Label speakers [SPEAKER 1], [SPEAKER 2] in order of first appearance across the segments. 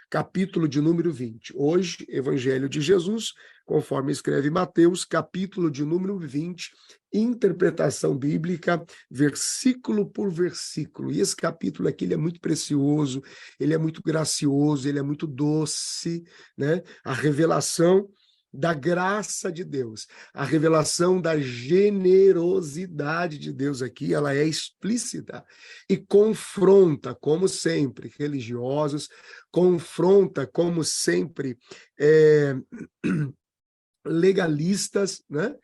[SPEAKER 1] capítulo de número 20. Hoje, Evangelho de Jesus, conforme escreve Mateus, capítulo de número 20, interpretação bíblica, versículo por versículo. E esse capítulo aqui ele é muito precioso, ele é muito gracioso, ele é muito doce, né? A revelação da graça de Deus, a revelação da generosidade de Deus aqui, ela é explícita e confronta, como sempre, religiosos, confronta, como sempre, legalistas, né?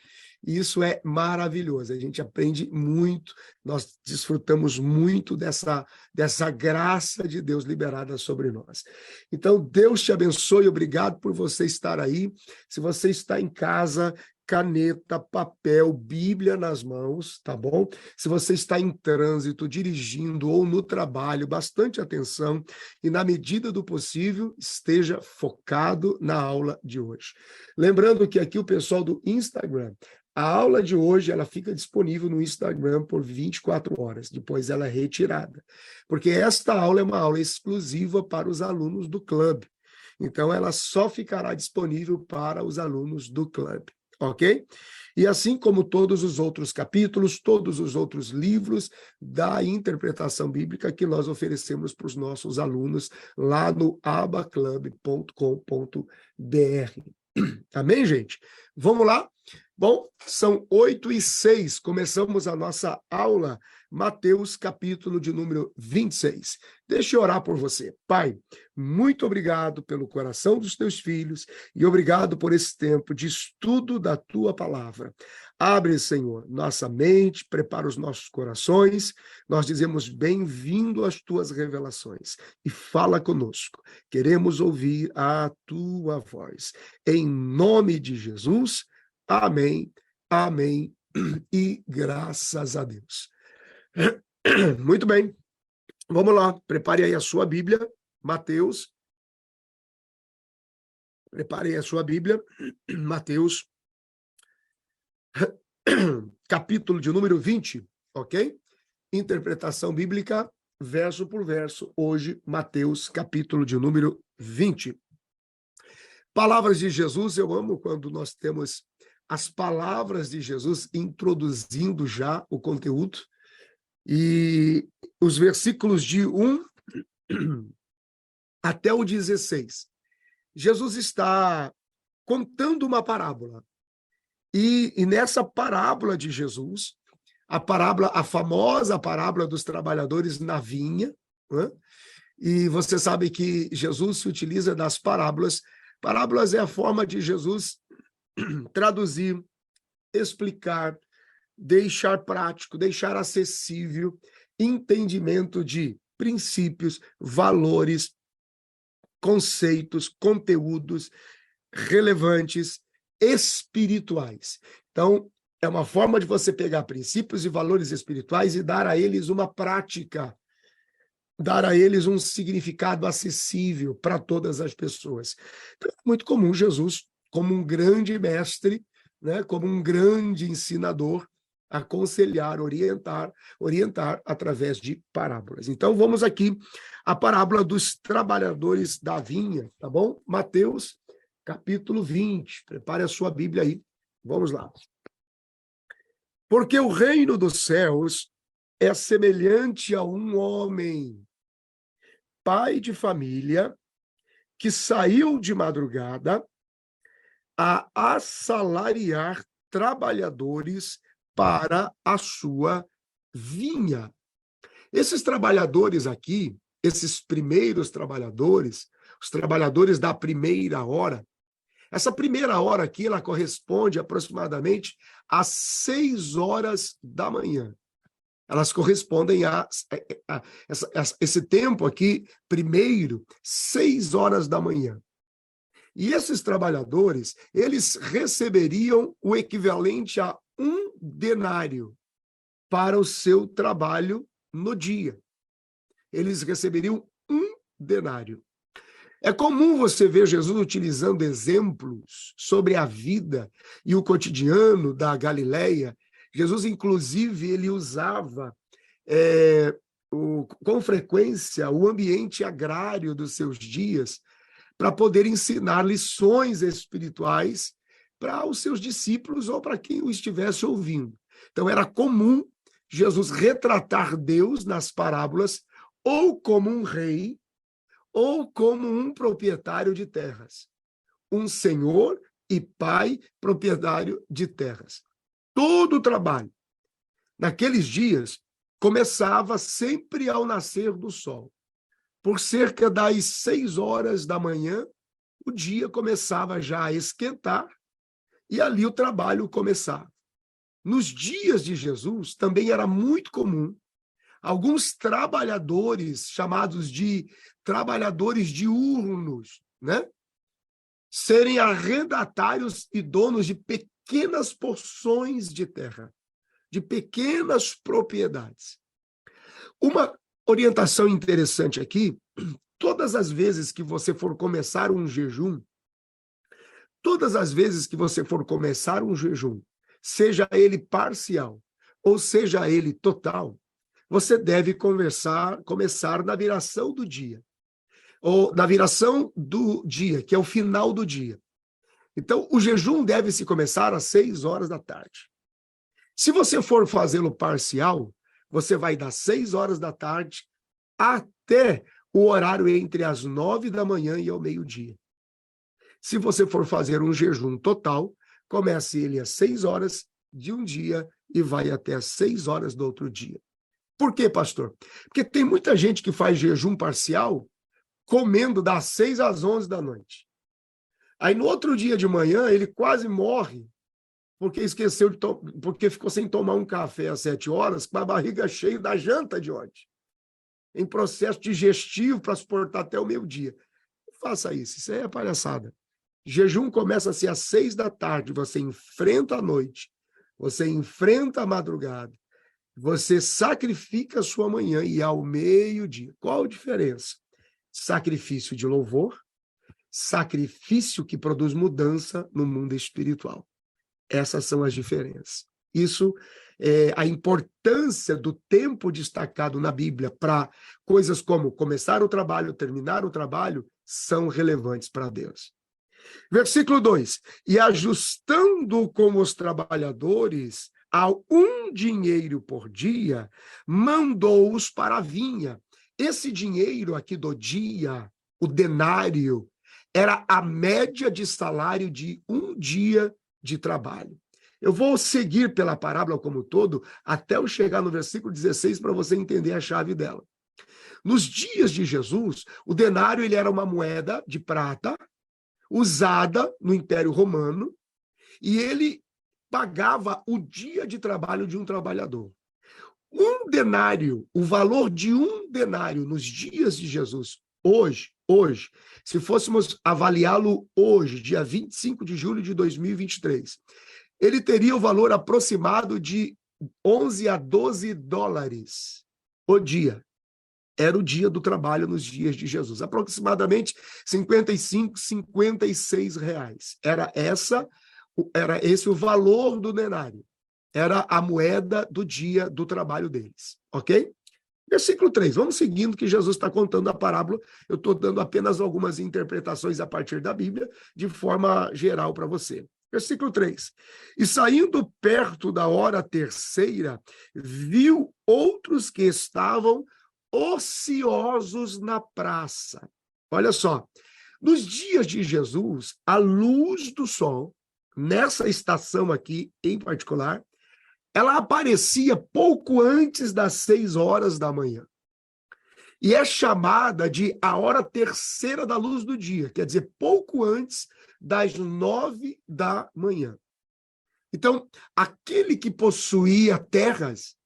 [SPEAKER 1] E isso é maravilhoso, a gente aprende muito, nós desfrutamos muito dessa graça de Deus liberada sobre nós. Então, Deus te abençoe, obrigado por você estar aí. Se você está em casa, caneta, papel, Bíblia nas mãos, tá bom? Se você está em trânsito, dirigindo ou no trabalho, bastante atenção e, na medida do possível, esteja focado na aula de hoje. Lembrando que aqui o pessoal do Instagram, a aula de hoje ela fica disponível no Instagram por 24 horas, depois ela é retirada, porque esta aula é uma aula exclusiva para os alunos do clube, então ela só ficará disponível para os alunos do clube, ok? E assim como todos os outros capítulos, todos os outros livros da interpretação bíblica que nós oferecemos para os nossos alunos lá no abaclub.com.br. Amém, gente? Vamos lá? Bom, são 8h06, começamos a nossa aula, Mateus, capítulo de número 26. Deixa eu orar por você. Pai, muito obrigado pelo coração dos teus filhos e obrigado por esse tempo de estudo da tua palavra. Abre, Senhor, nossa mente, prepara os nossos corações, nós dizemos bem-vindo às tuas revelações e fala conosco. Queremos ouvir a tua voz. Em nome de Jesus, amém, amém e graças a Deus. Muito bem, vamos lá, prepare aí a sua Bíblia, Mateus, prepare aí a sua Bíblia, Mateus, capítulo de número 20, ok? Interpretação bíblica, verso por verso, hoje, Mateus, capítulo de número 20. Palavras de Jesus, eu amo quando nós temos as palavras de Jesus introduzindo já o conteúdo, e os versículos de 1 até o 16. Jesus está contando uma parábola, e nessa parábola de Jesus, a famosa parábola dos trabalhadores na vinha, né? E você sabe que Jesus se utiliza das parábolas. Parábolas é a forma de Jesus traduzir, explicar, deixar prático, deixar acessível entendimento de princípios, valores, conceitos, conteúdos relevantes, espirituais. Então, é uma forma de você pegar princípios e valores espirituais e dar a eles uma prática, dar a eles um significado acessível para todas as pessoas. Então, é muito comum Jesus, como um grande mestre, né, como um grande ensinador, aconselhar, orientar através de parábolas. Então, vamos aqui à parábola dos trabalhadores da vinha, tá bom? Mateus, capítulo 20. Prepare a sua Bíblia aí. Vamos lá. Porque o reino dos céus é semelhante a um homem, pai de família, que saiu de madrugada a assalariar trabalhadores para a sua vinha. Esses trabalhadores aqui, esses primeiros trabalhadores, os trabalhadores da primeira hora, essa primeira hora aqui, ela corresponde aproximadamente às 6 horas da manhã. Elas correspondem a esse tempo aqui, primeiro, 6 horas da manhã. E esses trabalhadores, eles receberiam o equivalente a 1 denário para o seu trabalho no dia. Eles receberiam 1 denário. É comum você ver Jesus utilizando exemplos sobre a vida e o cotidiano da Galileia. Jesus, inclusive, ele usava com frequência o ambiente agrário dos seus dias para poder ensinar lições espirituais para os seus discípulos ou para quem o estivesse ouvindo. Então, era comum Jesus retratar Deus nas parábolas ou como um rei ou como um proprietário de terras, um senhor e pai proprietário de terras. Todo o trabalho, naqueles dias, começava sempre ao nascer do sol. Por cerca das 6 horas da manhã, o dia começava já a esquentar e ali o trabalho começava. Nos dias de Jesus, também era muito comum alguns trabalhadores, chamados de trabalhadores diurnos, né, serem arrendatários e donos de pequenas porções de terra, de pequenas propriedades. Uma orientação interessante aqui: todas as vezes que você for começar um jejum, seja ele parcial ou seja ele total, você deve começar na viração do dia, ou na viração do dia, que é o final do dia. Então, o jejum deve se começar às 6 horas da tarde. Se você for fazê-lo parcial, você vai das 6 horas da tarde até o horário entre as 9 da manhã e ao meio-dia. Se você for fazer um jejum total, comece ele às 6 horas de um dia e vai até às 6 horas do outro dia. Por quê, pastor? Porque tem muita gente que faz jejum parcial comendo das 6 às 11 da noite. Aí no outro dia de manhã ele quase morre porque porque ficou sem tomar um café às 7 horas, com a barriga cheia da janta de ontem, em processo digestivo para suportar até o meio-dia. Não faça isso aí é palhaçada. Jejum começa-se às 6 da tarde, você enfrenta a noite, você enfrenta a madrugada, você sacrifica a sua manhã e ao meio-dia. Qual a diferença? Sacrifício de louvor, sacrifício que produz mudança no mundo espiritual. Essas são as diferenças. Isso é a importância do tempo destacado na Bíblia para coisas como começar o trabalho, terminar o trabalho, são relevantes para Deus. Versículo 2: e ajustando com os trabalhadores a 1 dinheiro por dia, mandou-os para a vinha. Esse dinheiro aqui do dia, o denário, era a média de salário de um dia de trabalho. Eu vou seguir pela parábola como um todo, até eu chegar no versículo 16 para você entender a chave dela. Nos dias de Jesus, o denário ele era uma moeda de prata, usada no Império Romano, e ele pagava o dia de trabalho de um trabalhador. Um denário, o valor de um denário nos dias de Jesus, hoje, se fôssemos avaliá-lo hoje, dia 25 de julho de 2023, ele teria o valor aproximado de 11 a 12 dólares o dia. Era o dia do trabalho nos dias de Jesus, aproximadamente 55, 56 reais. Era esse o valor do denário. Era a moeda do dia do trabalho deles, ok? Versículo 3, vamos seguindo que Jesus está contando a parábola. Eu estou dando apenas algumas interpretações a partir da Bíblia, de forma geral para você. Versículo 3, e saindo perto da hora terceira, viu outros que estavam ociosos na praça. Olha só, nos dias de Jesus, a luz do sol, nessa estação aqui em particular, ela aparecia pouco antes das 6 horas da manhã. E é chamada de a hora terceira da luz do dia, quer dizer, pouco antes das 9 da manhã. Então, aquele que possuía terras,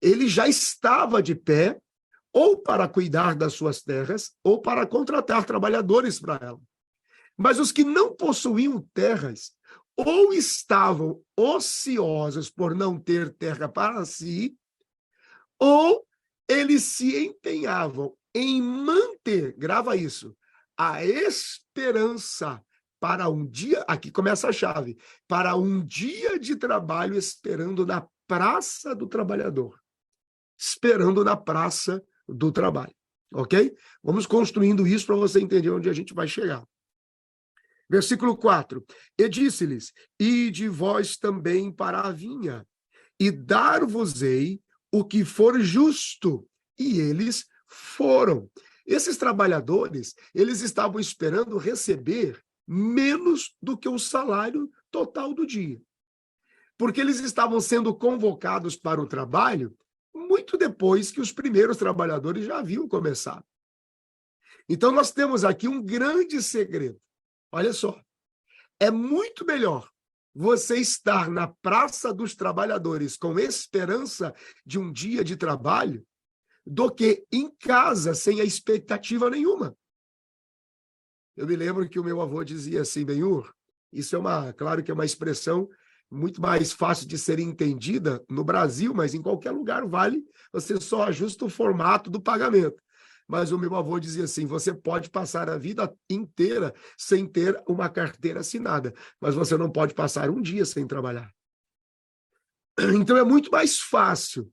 [SPEAKER 1] ele já estava de pé, ou para cuidar das suas terras, ou para contratar trabalhadores para ela. Mas os que não possuíam terras, ou estavam ociosos por não ter terra para si, ou eles se empenhavam em manter, grava isso, a esperança para um dia, aqui começa a chave, para um dia de trabalho esperando na praça do trabalhador. Esperando na praça do trabalho. Ok? Vamos construindo isso para você entender onde a gente vai chegar. Versículo 4. E disse-lhes: ide vós também para a vinha, e dar-vos-ei o que for justo. E eles foram. Esses trabalhadores, eles estavam esperando receber menos do que o salário total do dia. Porque eles estavam sendo convocados para o trabalho muito depois que os primeiros trabalhadores já haviam começado. Então, nós temos aqui um grande segredo. Olha só, é muito melhor você estar na Praça dos Trabalhadores com esperança de um dia de trabalho do que em casa sem a expectativa nenhuma. Eu me lembro que o meu avô dizia assim, Benhur, isso é claro que é uma expressão muito mais fácil de ser entendida no Brasil, mas em qualquer lugar vale, você só ajusta o formato do pagamento. Mas o meu avô dizia assim, você pode passar a vida inteira sem ter uma carteira assinada, mas você não pode passar um dia sem trabalhar. Então é muito mais fácil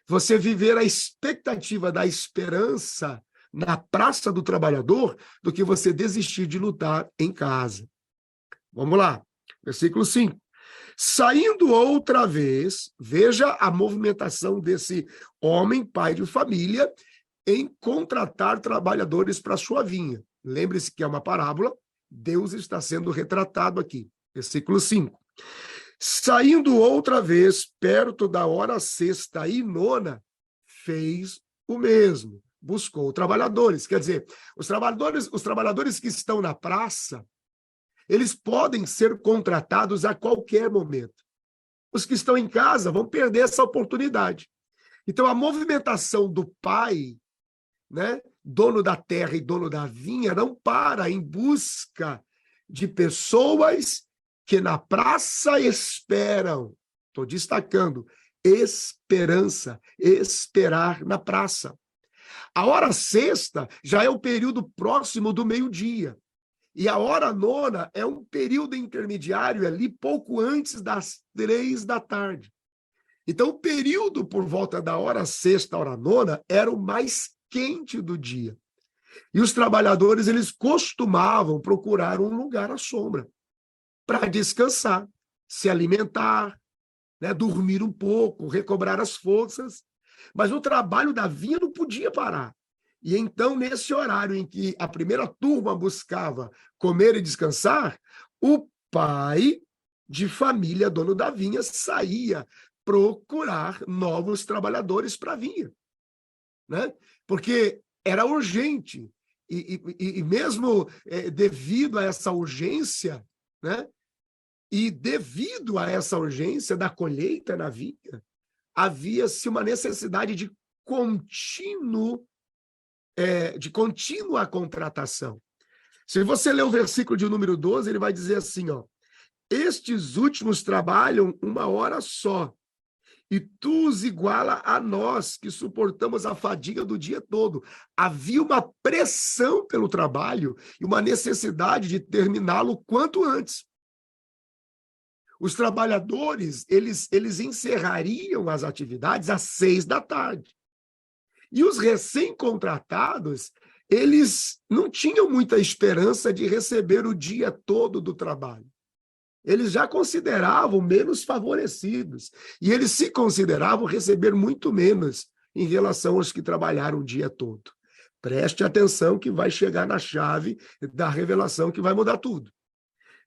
[SPEAKER 1] você viver a expectativa da esperança na Praça do Trabalhador do que você desistir de lutar em casa. Vamos lá, versículo 5. Saindo outra vez, veja a movimentação desse homem, pai de família, em contratar trabalhadores para sua vinha. Lembre-se que é uma parábola, Deus está sendo retratado aqui. Versículo 5. Saindo outra vez, perto da hora sexta e nona, fez o mesmo. Buscou trabalhadores. Quer dizer, os trabalhadores que estão na praça, eles podem ser contratados a qualquer momento. Os que estão em casa vão perder essa oportunidade. Então, a movimentação do pai, né, dono da terra e dono da vinha, não para em busca de pessoas que na praça esperam. Estou destacando, esperança, esperar na praça. A hora sexta já é o período próximo do meio-dia. E a hora nona é um período intermediário ali, pouco antes das 3 da tarde. Então, o período por volta da hora sexta, hora nona, era o mais quente do dia. E os trabalhadores, eles costumavam procurar um lugar à sombra para descansar, se alimentar, né, dormir um pouco, recobrar as forças. Mas o trabalho da vinha não podia parar. E então, nesse horário em que a primeira turma buscava comer e descansar, o pai de família, dono da vinha, saía procurar novos trabalhadores para a vinha, né? Porque era urgente. E mesmo devido a essa urgência, né? E devido a essa urgência da colheita na vinha, havia-se uma necessidade de contínua contratação. Se você ler o versículo de número 12, ele vai dizer assim, ó, estes últimos trabalham 1 hora só, e tu os iguala a nós, que suportamos a fadiga do dia todo. Havia uma pressão pelo trabalho e uma necessidade de terminá-lo quanto antes. Os trabalhadores, eles encerrariam as atividades às 6 da tarde. E os recém-contratados, eles não tinham muita esperança de receber o dia todo do trabalho. Eles já consideravam menos favorecidos. E eles se consideravam receber muito menos em relação aos que trabalharam o dia todo. Preste atenção que vai chegar na chave da revelação que vai mudar tudo.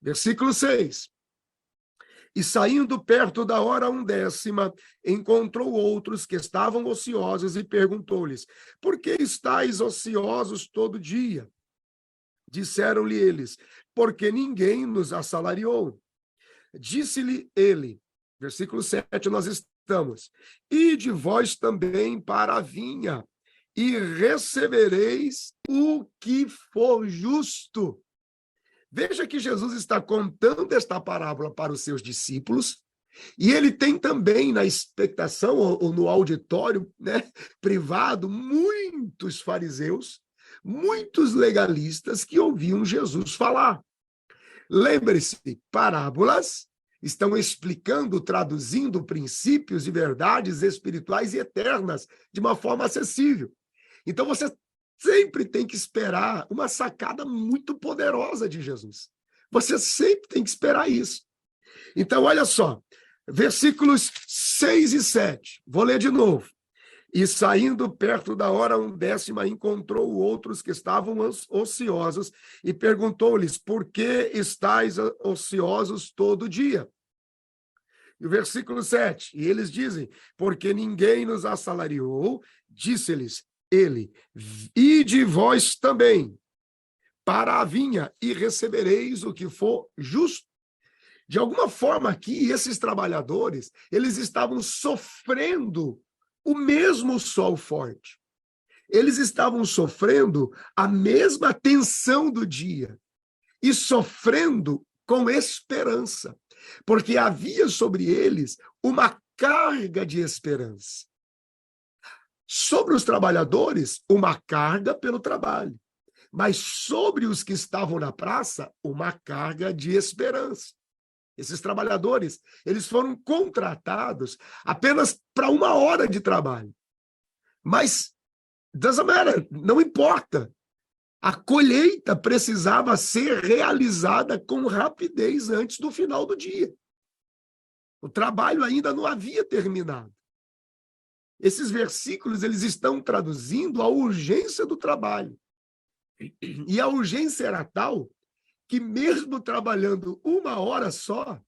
[SPEAKER 1] Versículo 6. E saindo perto da hora undécima, encontrou outros que estavam ociosos e perguntou-lhes, por que estáis ociosos todo dia? Disseram-lhe eles, porque ninguém nos assalariou. Disse-lhe ele, versículo 7, nós estamos, ide vós também para a vinha, e recebereis o que for justo. Veja que Jesus está contando esta parábola para os seus discípulos, e ele tem também na expectação, ou no auditório, né, privado, muitos fariseus, muitos legalistas que ouviam Jesus falar. Lembre-se, parábolas estão explicando, traduzindo princípios e verdades espirituais e eternas de uma forma acessível. Então, você sempre tem que esperar uma sacada muito poderosa de Jesus. Você sempre tem que esperar isso. Então, olha só, versículos 6 e 7. Vou ler de novo. E saindo perto da hora 10ª, encontrou outros que estavam ociosos e perguntou-lhes: por que estáis ociosos todo dia? E o versículo 7, e eles dizem: porque ninguém nos assalariou, disse-lhes ele: ide vós também para a vinha e recebereis o que for justo. De alguma forma aqui, esses trabalhadores, eles estavam sofrendo o mesmo sol forte. Eles estavam sofrendo a mesma tensão do dia e sofrendo com esperança, porque havia sobre eles uma carga de esperança. Sobre os trabalhadores, uma carga pelo trabalho, mas sobre os que estavam na praça, uma carga de esperança. Esses trabalhadores, eles foram contratados apenas para 1 hora de trabalho. Mas, doesn't matter, não importa. A colheita precisava ser realizada com rapidez antes do final do dia. O trabalho ainda não havia terminado. Esses versículos, eles estão traduzindo a urgência do trabalho. E a urgência era tal que mesmo trabalhando 1 hora só,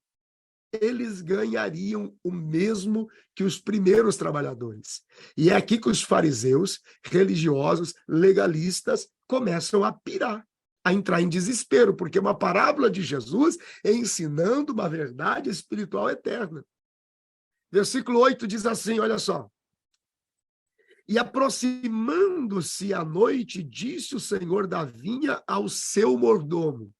[SPEAKER 1] eles ganhariam o mesmo que os primeiros trabalhadores. E é aqui que os fariseus, religiosos, legalistas, começam a pirar, a entrar em desespero, porque uma parábola de Jesus é ensinando uma verdade espiritual eterna. Versículo 8 diz assim, olha só. E aproximando-se a noite, disse o senhor da vinha ao seu mordomo: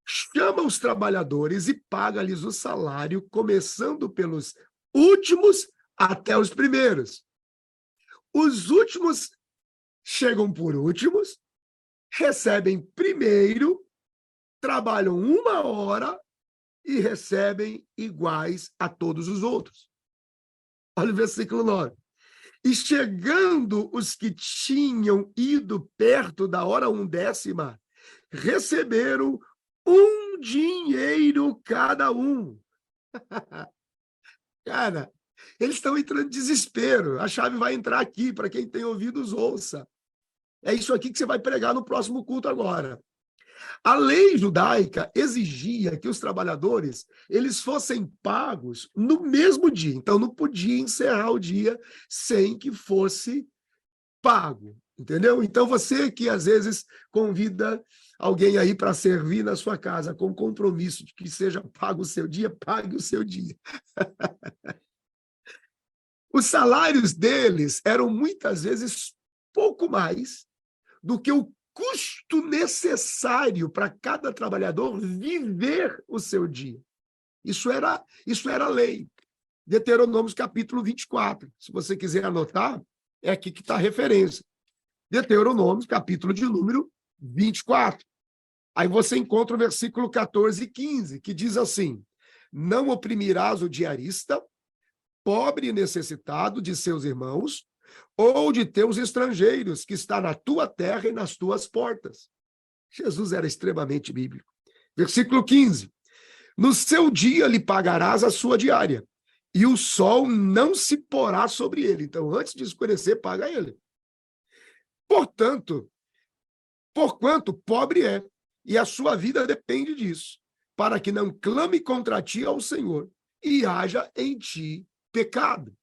[SPEAKER 1] chama os trabalhadores e paga-lhes o salário, começando pelos últimos até os primeiros. Os últimos chegam por últimos, recebem primeiro, trabalham 1 hora e recebem iguais a todos os outros. Olha o versículo 9. E chegando os que tinham ido perto da hora 10ª, receberam 1 dinheiro cada um. Cara, eles estão entrando em desespero. A chave vai entrar aqui, para quem tem ouvidos, ouça. É isso aqui que você vai pregar no próximo culto agora. A lei judaica exigia que os trabalhadores eles fossem pagos no mesmo dia. Então, não podia encerrar o dia sem que fosse pago, entendeu? Então, você que às vezes convida alguém aí para servir na sua casa com compromisso de que seja pago o seu dia, pague o seu dia. Os salários deles eram muitas vezes pouco mais do que o custo necessário para cada trabalhador viver o seu dia. Isso era lei. Deuteronômio capítulo 24. Se você quiser anotar, é aqui que está a referência. Deuteronômio, capítulo de número 24. Aí você encontra o versículo 14 e 15, que diz assim: não oprimirás o diarista, pobre e necessitado de seus irmãos, ou de teus estrangeiros, que está na tua terra e nas tuas portas. Jesus era extremamente bíblico. Versículo 15. No seu dia lhe pagarás a sua diária, e o sol não se porá sobre ele. Então, antes de escurecer, paga ele. Portanto, porquanto pobre é, e a sua vida depende disso, para que não clame contra ti ao Senhor, e haja em ti pecado.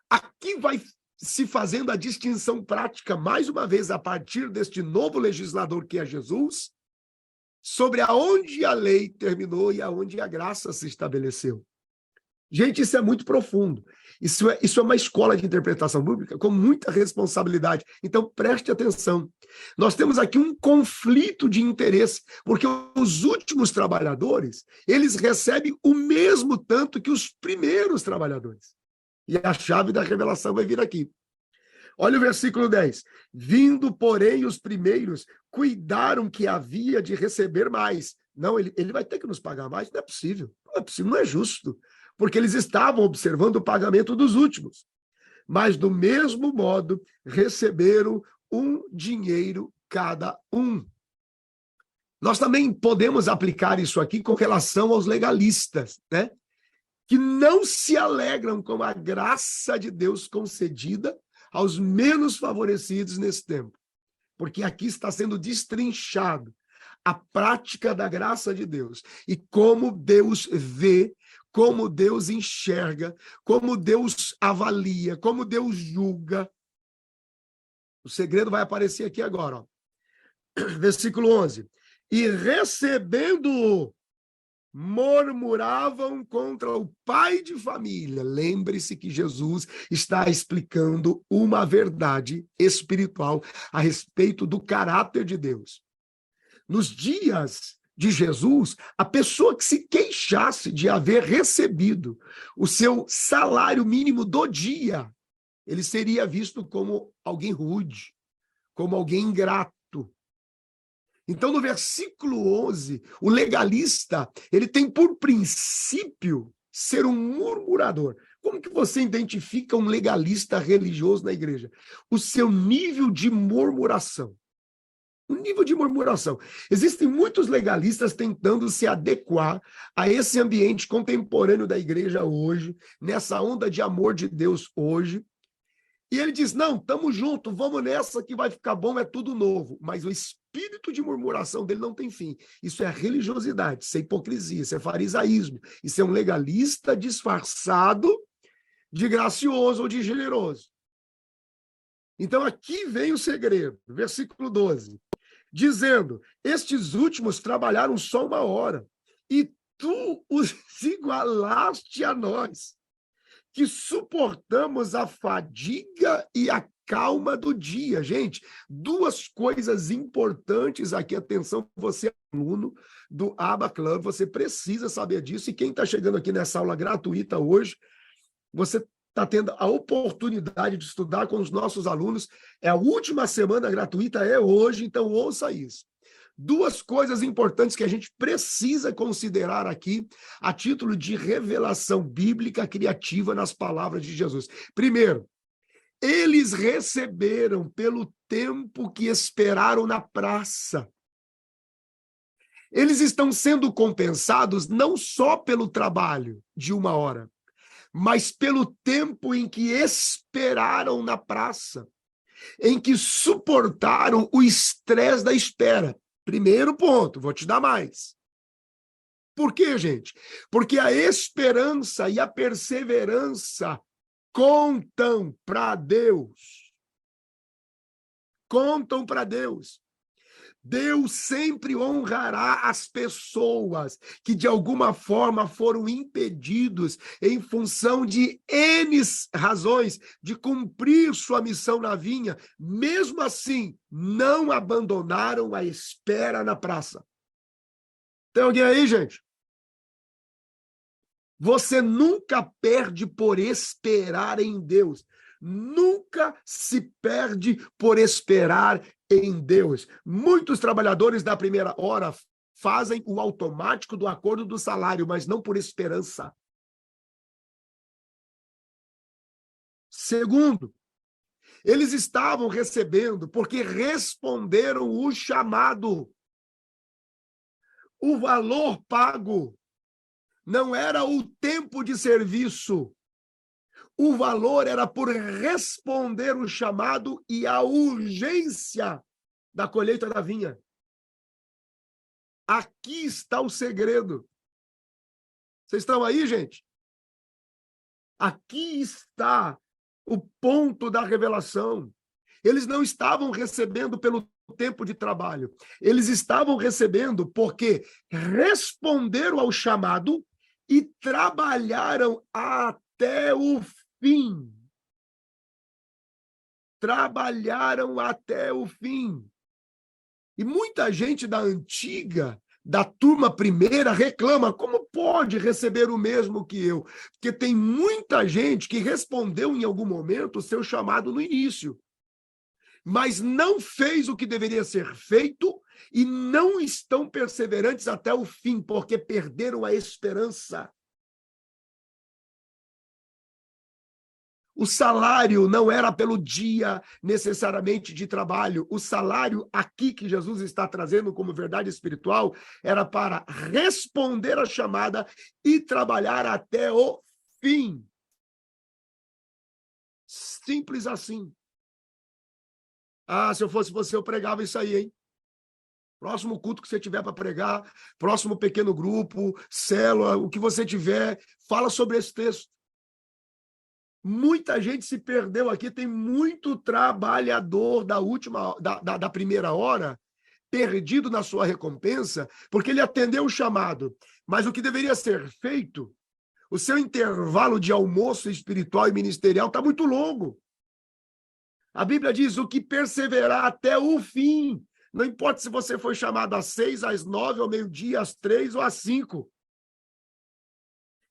[SPEAKER 1] Aqui vai se fazendo a distinção prática, mais uma vez, a partir deste novo legislador que é Jesus, sobre aonde a lei terminou e aonde a graça se estabeleceu. Gente, isso é muito profundo. Isso é uma escola de interpretação bíblica com muita responsabilidade. Então, preste atenção. Nós temos aqui um conflito de interesse, porque os últimos trabalhadores, eles recebem o mesmo tanto que os primeiros trabalhadores. E a chave da revelação vai vir aqui. Olha o versículo 10. Vindo, porém, os primeiros, cuidaram que havia de receber mais. Não, ele vai ter que nos pagar mais? Não é possível. Não é possível, não é justo. Porque eles estavam observando o pagamento dos últimos. Mas, do mesmo modo, receberam um dinheiro cada um. Nós também podemos aplicar isso aqui com relação aos legalistas, né? Que não se alegram com a graça de Deus concedida aos menos favorecidos nesse tempo. Porque aqui está sendo destrinchado a prática da graça de Deus e como Deus vê, como Deus enxerga, como Deus avalia, como Deus julga. O segredo vai aparecer aqui agora, ó. Versículo 11. E recebendo-o, murmuravam contra o pai de família. Lembre-se que Jesus está explicando uma verdade espiritual a respeito do caráter de Deus. Nos dias de Jesus, a pessoa que se queixasse de haver recebido o seu salário mínimo do dia, ele seria visto como alguém rude, como alguém ingrato. Então, no versículo 11, o legalista, ele tem por princípio ser um murmurador. Como que você identifica um legalista religioso na igreja? O seu nível de murmuração. O nível de murmuração. Existem muitos legalistas tentando se adequar a esse ambiente contemporâneo da igreja hoje, nessa onda de amor de Deus hoje. E ele diz, não, estamos juntos, vamos nessa que vai ficar bom, é tudo novo. Mas o espírito de murmuração dele não tem fim. Isso é religiosidade, isso é hipocrisia, isso é farisaísmo. Isso é um legalista disfarçado de gracioso ou de generoso. Então aqui vem o segredo, versículo 12. Dizendo, estes últimos trabalharam só 1 hora, e tu os igualaste a nós, que suportamos a fadiga e a calma do dia. Gente, 2 coisas importantes aqui, atenção, você é aluno do Aba Club, você precisa saber disso, e quem está chegando aqui nessa aula gratuita hoje, você está tendo a oportunidade de estudar com os nossos alunos, é a última semana gratuita, é hoje, então ouça isso. 2 coisas importantes que a gente precisa considerar aqui a título de revelação bíblica criativa nas palavras de Jesus. Primeiro, eles receberam pelo tempo que esperaram na praça. Eles estão sendo compensados não só pelo trabalho de 1 hora, mas pelo tempo em que esperaram na praça, em que suportaram o estresse da espera. Primeiro ponto, vou te dar mais. Por quê, gente? Porque a esperança e a perseverança contam para Deus. Contam para Deus. Deus sempre honrará as pessoas que, de alguma forma, foram impedidos, em função de N razões, de cumprir sua missão na vinha. Mesmo assim, não abandonaram a espera na praça. Tem alguém aí, gente? Você nunca perde por esperar em Deus. Nunca se perde por esperar em Deus. Muitos trabalhadores da primeira hora fazem o automático do acordo do salário, mas não por esperança. Segundo, eles estavam recebendo porque responderam o chamado. O valor pago não era o tempo de serviço. O valor era por responder o chamado e a urgência da colheita da vinha. Aqui está o segredo. Vocês estão aí, gente? Aqui está o ponto da revelação. Eles não estavam recebendo pelo tempo de trabalho. Eles estavam recebendo porque responderam ao chamado e trabalharam até o fim. Trabalharam até o fim. E muita gente da antiga, da turma primeira, reclama, como pode receber o mesmo que eu? Porque tem muita gente que respondeu em algum momento o seu chamado no início, mas não fez o que deveria ser feito e não estão perseverantes até o fim, porque perderam a esperança. O salário não era pelo dia necessariamente de trabalho. O salário aqui que Jesus está trazendo como verdade espiritual era para responder à chamada e trabalhar até o fim. Simples assim. Ah, se eu fosse você, eu pregava isso aí, hein? Próximo culto que você tiver para pregar, próximo pequeno grupo, célula, o que você tiver, fala sobre esse texto. Muita gente se perdeu aqui, tem muito trabalhador da primeira hora perdido na sua recompensa, porque ele atendeu o chamado. Mas o que deveria ser feito, o seu intervalo de almoço espiritual e ministerial está muito longo. A Bíblia diz: o que perseverar até o fim. Não importa se você foi chamado às 6, às 9, ao meio-dia, às 3 ou às 5.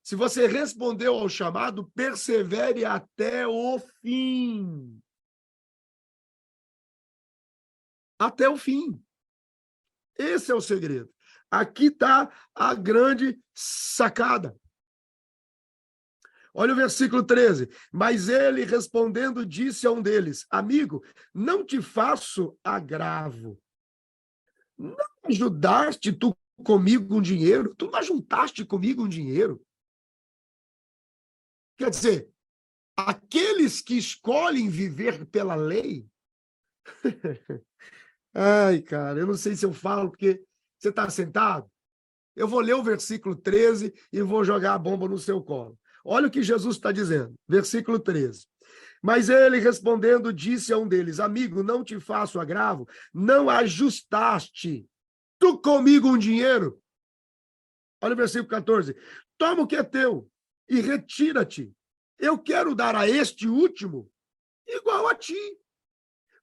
[SPEAKER 1] Se você respondeu ao chamado, persevere até o fim. Até o fim. Esse é o segredo. Aqui está a grande sacada. Olha o versículo 13. Mas ele, respondendo, disse a um deles: amigo, não te faço agravo. Não ajudaste tu comigo um dinheiro? Tu não ajuntaste comigo um dinheiro? Quer dizer, aqueles que escolhem viver pela lei... Ai, cara, eu não sei se eu falo porque você está sentado. Eu vou ler o versículo 13 e vou jogar a bomba no seu colo. Olha o que Jesus está dizendo, versículo 13. Mas ele, respondendo, disse a um deles: amigo, não te faço agravo, não ajustaste tu comigo um dinheiro? Olha o versículo 14. Toma o que é teu e retira-te. Eu quero dar a este último igual a ti.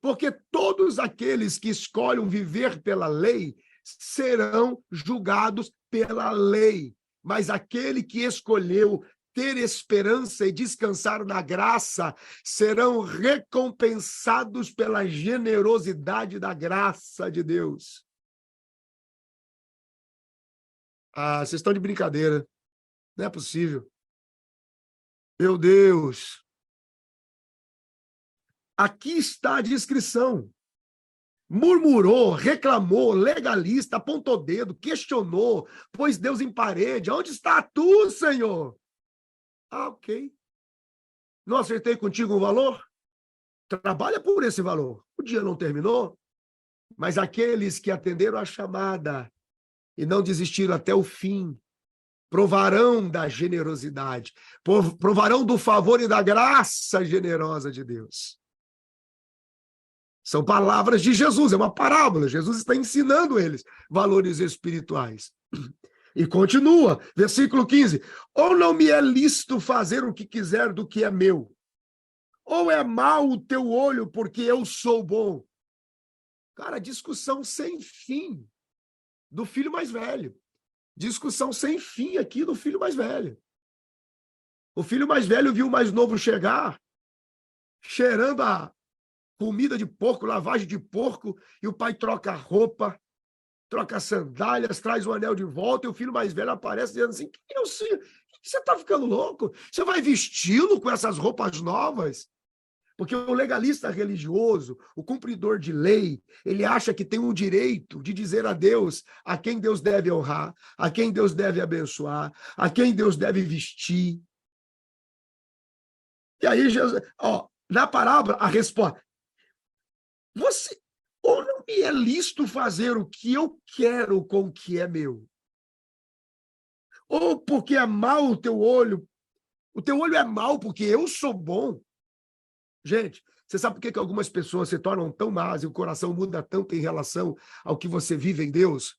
[SPEAKER 1] Porque todos aqueles que escolhem viver pela lei serão julgados pela lei. Mas aquele que escolheu ter esperança e descansar na graça serão recompensados pela generosidade da graça de Deus. Ah, vocês estão de brincadeira. Não é possível. Meu Deus. Aqui está a descrição. Murmurou, reclamou, legalista, apontou dedo, questionou, pôs Deus em parede. Onde está tu, Senhor? Ah, ok. Não acertei contigo um valor? Trabalha por esse valor. O dia não terminou, mas aqueles que atenderam a chamada e não desistiram até o fim, provarão da generosidade, provarão do favor e da graça generosa de Deus. São palavras de Jesus, é uma parábola. Jesus está ensinando eles valores espirituais. E continua, versículo 15. Ou não me é lícito fazer o que quiser do que é meu? Ou é mau o teu olho porque eu sou bom? Cara, discussão sem fim do filho mais velho. Discussão sem fim aqui do filho mais velho. O filho mais velho viu o mais novo chegar, cheirando a comida de porco, lavagem de porco, e o pai troca a roupa, troca as sandálias, traz o anel de volta, e o filho mais velho aparece dizendo assim: você está ficando louco? Você vai vesti-lo com essas roupas novas? Porque o legalista religioso, o cumpridor de lei, ele acha que tem o direito de dizer a Deus a quem Deus deve honrar, a quem Deus deve abençoar, a quem Deus deve vestir. E aí, Jesus, na parábola, a resposta: você ou não me é lícito fazer o que eu quero com o que é meu? Ou porque é mau o teu olho é mau porque eu sou bom? Gente, você sabe por que algumas pessoas se tornam tão más e o coração muda tanto em relação ao que você vive em Deus?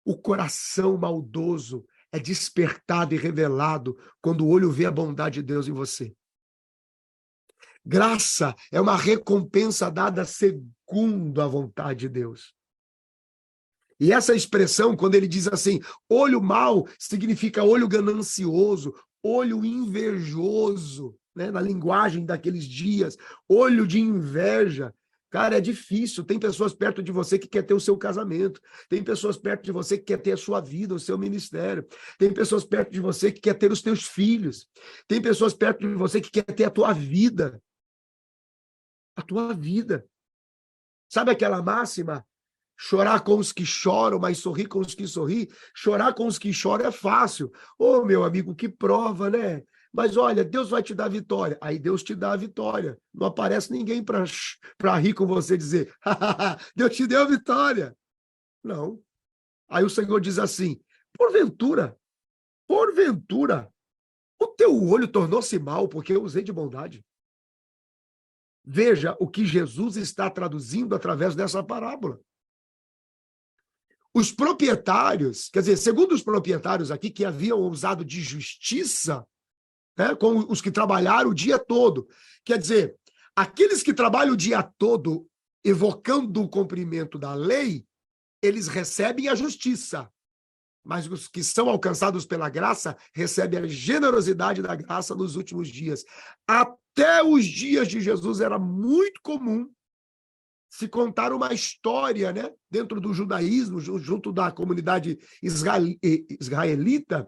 [SPEAKER 1] O coração maldoso é despertado e revelado quando o olho vê a bondade de Deus em você. Graça é uma recompensa dada segundo a vontade de Deus. E essa expressão, quando ele diz assim, olho mau, significa olho ganancioso, olho invejoso, né? Na linguagem daqueles dias, olho de inveja. Cara, é difícil. Tem pessoas perto de você que quer ter o seu casamento. Tem pessoas perto de você que quer ter a sua vida, o seu ministério. Tem pessoas perto de você que quer ter os teus filhos. Tem pessoas perto de você que quer ter a tua vida. A tua vida. Sabe aquela máxima? Chorar com os que choram, mas sorrir com os que sorri. Chorar com os que choram é fácil. Ô, meu amigo, que prova, né? Mas olha, Deus vai te dar vitória. Aí Deus te dá a vitória. Não aparece ninguém para rir com você e dizer, Deus te deu a vitória. Não. Aí o Senhor diz assim, porventura, o teu olho tornou-se mau porque eu usei de bondade. Veja o que Jesus está traduzindo através dessa parábola. Os proprietários, quer dizer, segundo os proprietários aqui que haviam usado de justiça, né, com os que trabalharam o dia todo, quer dizer, aqueles que trabalham o dia todo evocando o cumprimento da lei, eles recebem a justiça, mas os que são alcançados pela graça recebem a generosidade da graça nos últimos dias. Até os dias de Jesus era muito comum se contar uma história, né, dentro do judaísmo, junto da comunidade israelita,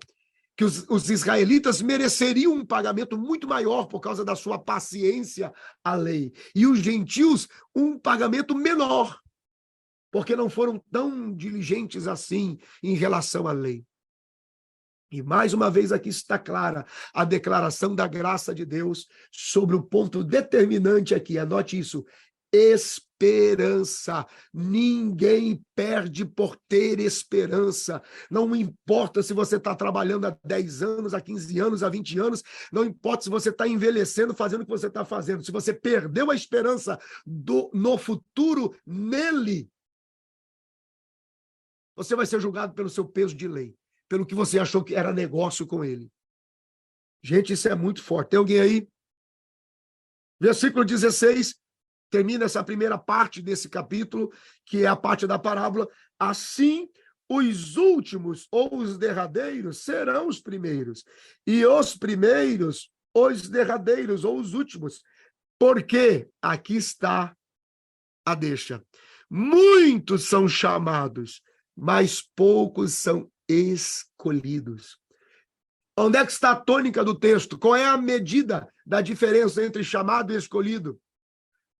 [SPEAKER 1] que os israelitas mereceriam um pagamento muito maior por causa da sua paciência à lei, e os gentios um pagamento menor, porque não foram tão diligentes assim em relação à lei. E mais uma vez aqui está clara a declaração da graça de Deus sobre o ponto determinante aqui, anote isso, esperança. Ninguém perde por ter esperança. Não importa se você está trabalhando há 10 anos, há 15 anos, há 20 anos, não importa se você está envelhecendo, fazendo o que você está fazendo. Se você perdeu a esperança no futuro, nele, você vai ser julgado pelo seu peso de lei, pelo que você achou que era negócio com ele. Gente, isso é muito forte. Tem alguém aí? Versículo 16. Termina essa primeira parte desse capítulo, que é a parte da parábola. Assim, os últimos ou os derradeiros serão os primeiros, e os primeiros, os derradeiros ou os últimos. Porque aqui está a deixa. Muitos são chamados, mas poucos são escolhidos. Onde é que está a tônica do texto? Qual é a medida da diferença entre chamado e escolhido?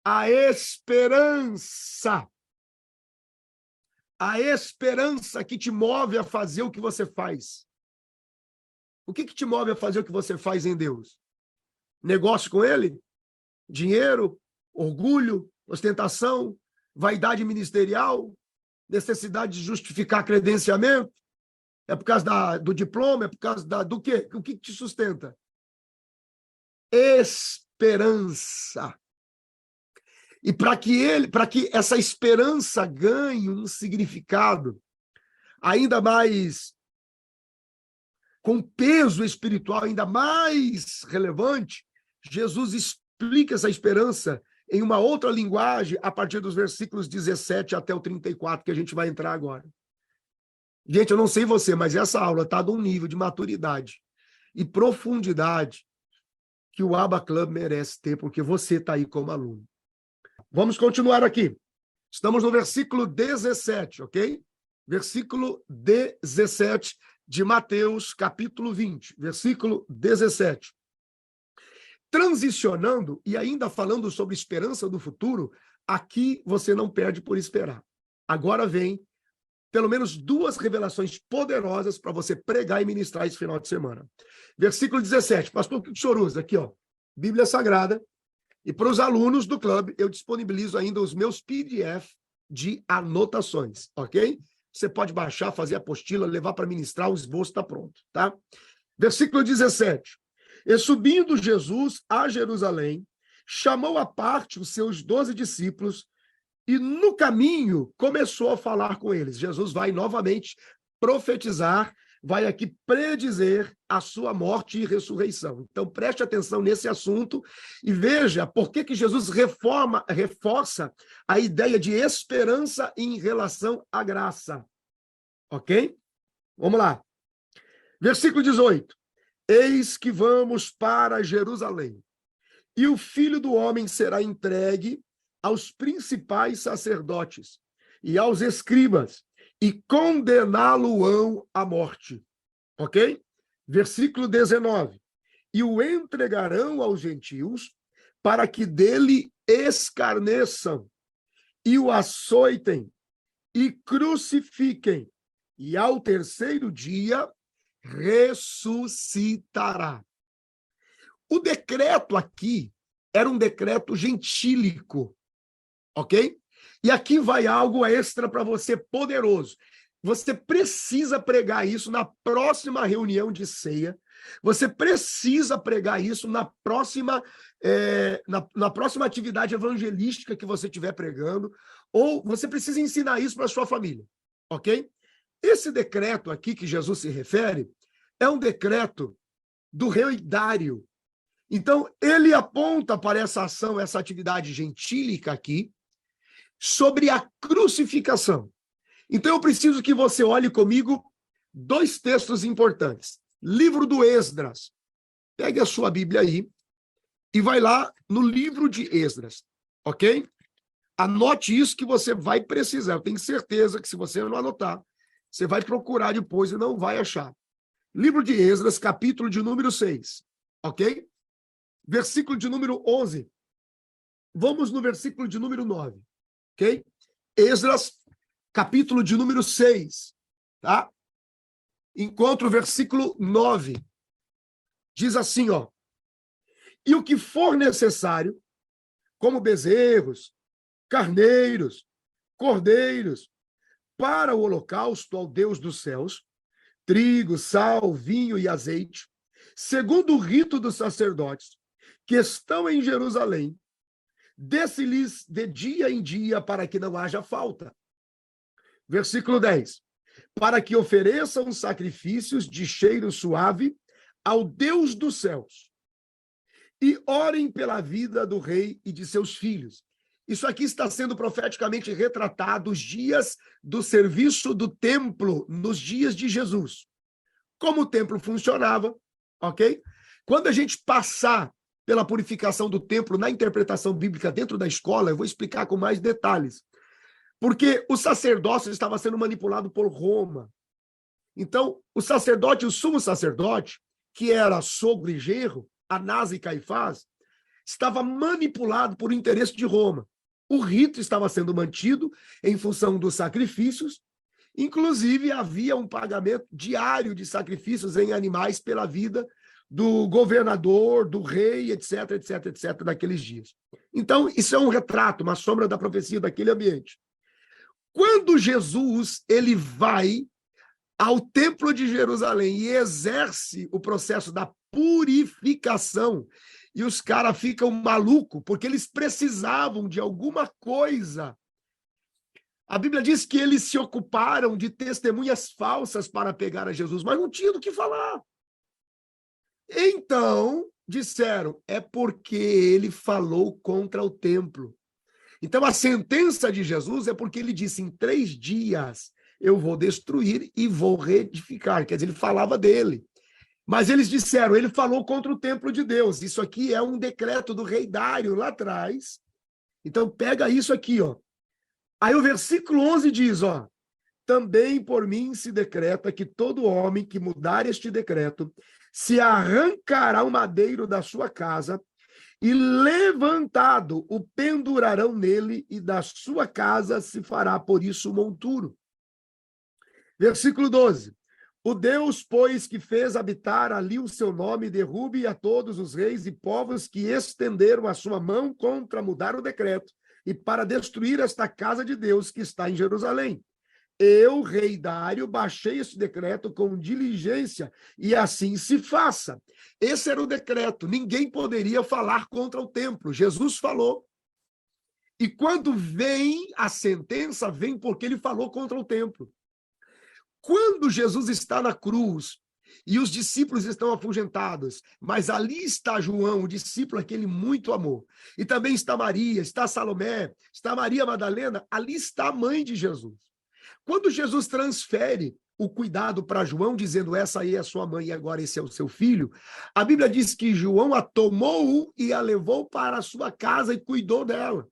[SPEAKER 1] A esperança. A esperança que te move a fazer o que você faz. O que te move a fazer o que você faz em Deus? Negócio com Ele? Dinheiro? Orgulho? Ostentação? Vaidade ministerial? Necessidade de justificar credenciamento? É por causa do diploma? É por causa do quê? O que te sustenta? Esperança. E para que essa esperança ganhe um significado ainda mais, com peso espiritual ainda mais relevante, Jesus explica essa esperança em uma outra linguagem a partir dos versículos 17 até o 34, que a gente vai entrar agora. Gente, eu não sei você, mas essa aula está de um nível de maturidade e profundidade que o Abba Club merece ter, porque você está aí como aluno. Vamos continuar aqui. Estamos no versículo 17, ok? Versículo 17 de Mateus, capítulo 20. Versículo 17. Transicionando e ainda falando sobre esperança do futuro, aqui você não perde por esperar. Agora vem pelo menos 2 revelações poderosas para você pregar e ministrar esse final de semana. Versículo 17. Pastor, o que o senhor usa? Aqui, ó. Bíblia Sagrada. E para os alunos do clube, eu disponibilizo ainda os meus PDF de anotações, ok? Você pode baixar, fazer a apostila, levar para ministrar, o esboço está pronto, tá? Versículo 17. E subindo Jesus a Jerusalém, chamou à parte os seus 12 discípulos e no caminho começou a falar com eles. Jesus vai novamente profetizar, vai aqui predizer a sua morte e ressurreição. Então, preste atenção nesse assunto e veja por que Jesus reforça a ideia de esperança em relação à graça. Ok? Vamos lá. Versículo 18. Eis que vamos para Jerusalém, e o Filho do Homem será entregue aos principais sacerdotes e aos escribas, e condená-lo-ão à morte. Ok? Versículo 19. E o entregarão aos gentios, para que dele escarneçam, e o açoitem, e crucifiquem, e ao terceiro dia ressuscitará. O decreto aqui era um decreto gentílico, ok? E aqui vai algo extra para você, poderoso. Você precisa pregar isso na próxima reunião de ceia. Você precisa pregar isso na próxima, na próxima atividade evangelística que você estiver pregando, ou você precisa ensinar isso para sua família, ok? Esse decreto aqui que Jesus se refere é um decreto do rei Dário. Então, ele aponta para essa ação, essa atividade gentílica aqui, sobre a crucificação. Então, eu preciso que você olhe comigo dois textos importantes. Livro do Esdras. Pegue a sua Bíblia aí e vai lá no livro de Esdras, ok? Anote isso que você vai precisar. Eu tenho certeza que se você não anotar, você vai procurar depois e não vai achar. Livro de Esdras, capítulo de número 6, ok? Versículo de número 11. Vamos no versículo de número 9, ok? Esdras, capítulo de número 6, tá? Encontra o versículo 9. Diz assim, ó. E o que for necessário, como bezerros, carneiros, cordeiros, para o holocausto ao Deus dos céus, trigo, sal, vinho e azeite, segundo o rito dos sacerdotes, que estão em Jerusalém, desse-lhes de dia em dia, para que não haja falta. Versículo 10. Para que ofereçam sacrifícios de cheiro suave ao Deus dos céus, e orem pela vida do rei e de seus filhos. Isso aqui está sendo profeticamente retratado os dias do serviço do templo nos dias de Jesus. Como o templo funcionava, ok? Quando a gente passar pela purificação do templo na interpretação bíblica dentro da escola, eu vou explicar com mais detalhes. Porque o sacerdócio estava sendo manipulado por Roma. Então, o sacerdote, o sumo sacerdote, que era sogro e genro, Anás e Caifás, estava manipulado por interesse de Roma. O rito estava sendo mantido em função dos sacrifícios, inclusive havia um pagamento diário de sacrifícios em animais pela vida do governador, do rei, etc, etc, etc, naqueles dias. Então, isso é um retrato, uma sombra da profecia daquele ambiente. Quando Jesus ele vai ao Templo de Jerusalém e exerce o processo da purificação, e os caras ficam malucos, porque eles precisavam de alguma coisa. A Bíblia diz que eles se ocuparam de testemunhas falsas para pegar a Jesus, mas não tinha do que falar. Então, disseram, é porque ele falou contra o templo. Então, a sentença de Jesus é porque ele disse, em 3 dias eu vou destruir e vou reedificar. Quer dizer, ele falava dele. Mas eles disseram, ele falou contra o templo de Deus. Isso aqui é um decreto do rei Dário lá atrás. Então, pega isso aqui, ó. Aí o versículo 11 diz, ó, também por mim se decreta que todo homem que mudar este decreto se arrancará o madeiro da sua casa e levantado o pendurarão nele e da sua casa se fará por isso monturo. Versículo 12. O Deus, pois, que fez habitar ali o seu nome, derrube a todos os reis e povos que estenderam a sua mão contra mudar o decreto e para destruir esta casa de Deus que está em Jerusalém. Eu, rei Dário, baixei esse decreto com diligência e assim se faça. Esse era o decreto. Ninguém poderia falar contra o templo. Jesus falou. E quando vem a sentença, vem porque ele falou contra o templo. Quando Jesus está na cruz e os discípulos estão afugentados, mas ali está João, o discípulo a quem ele muito amou. E também está Maria, está Salomé, está Maria Madalena, ali está a mãe de Jesus. Quando Jesus transfere o cuidado para João, dizendo essa aí é a sua mãe e agora esse é o seu filho, a Bíblia diz que João a tomou e a levou para a sua casa e cuidou dela.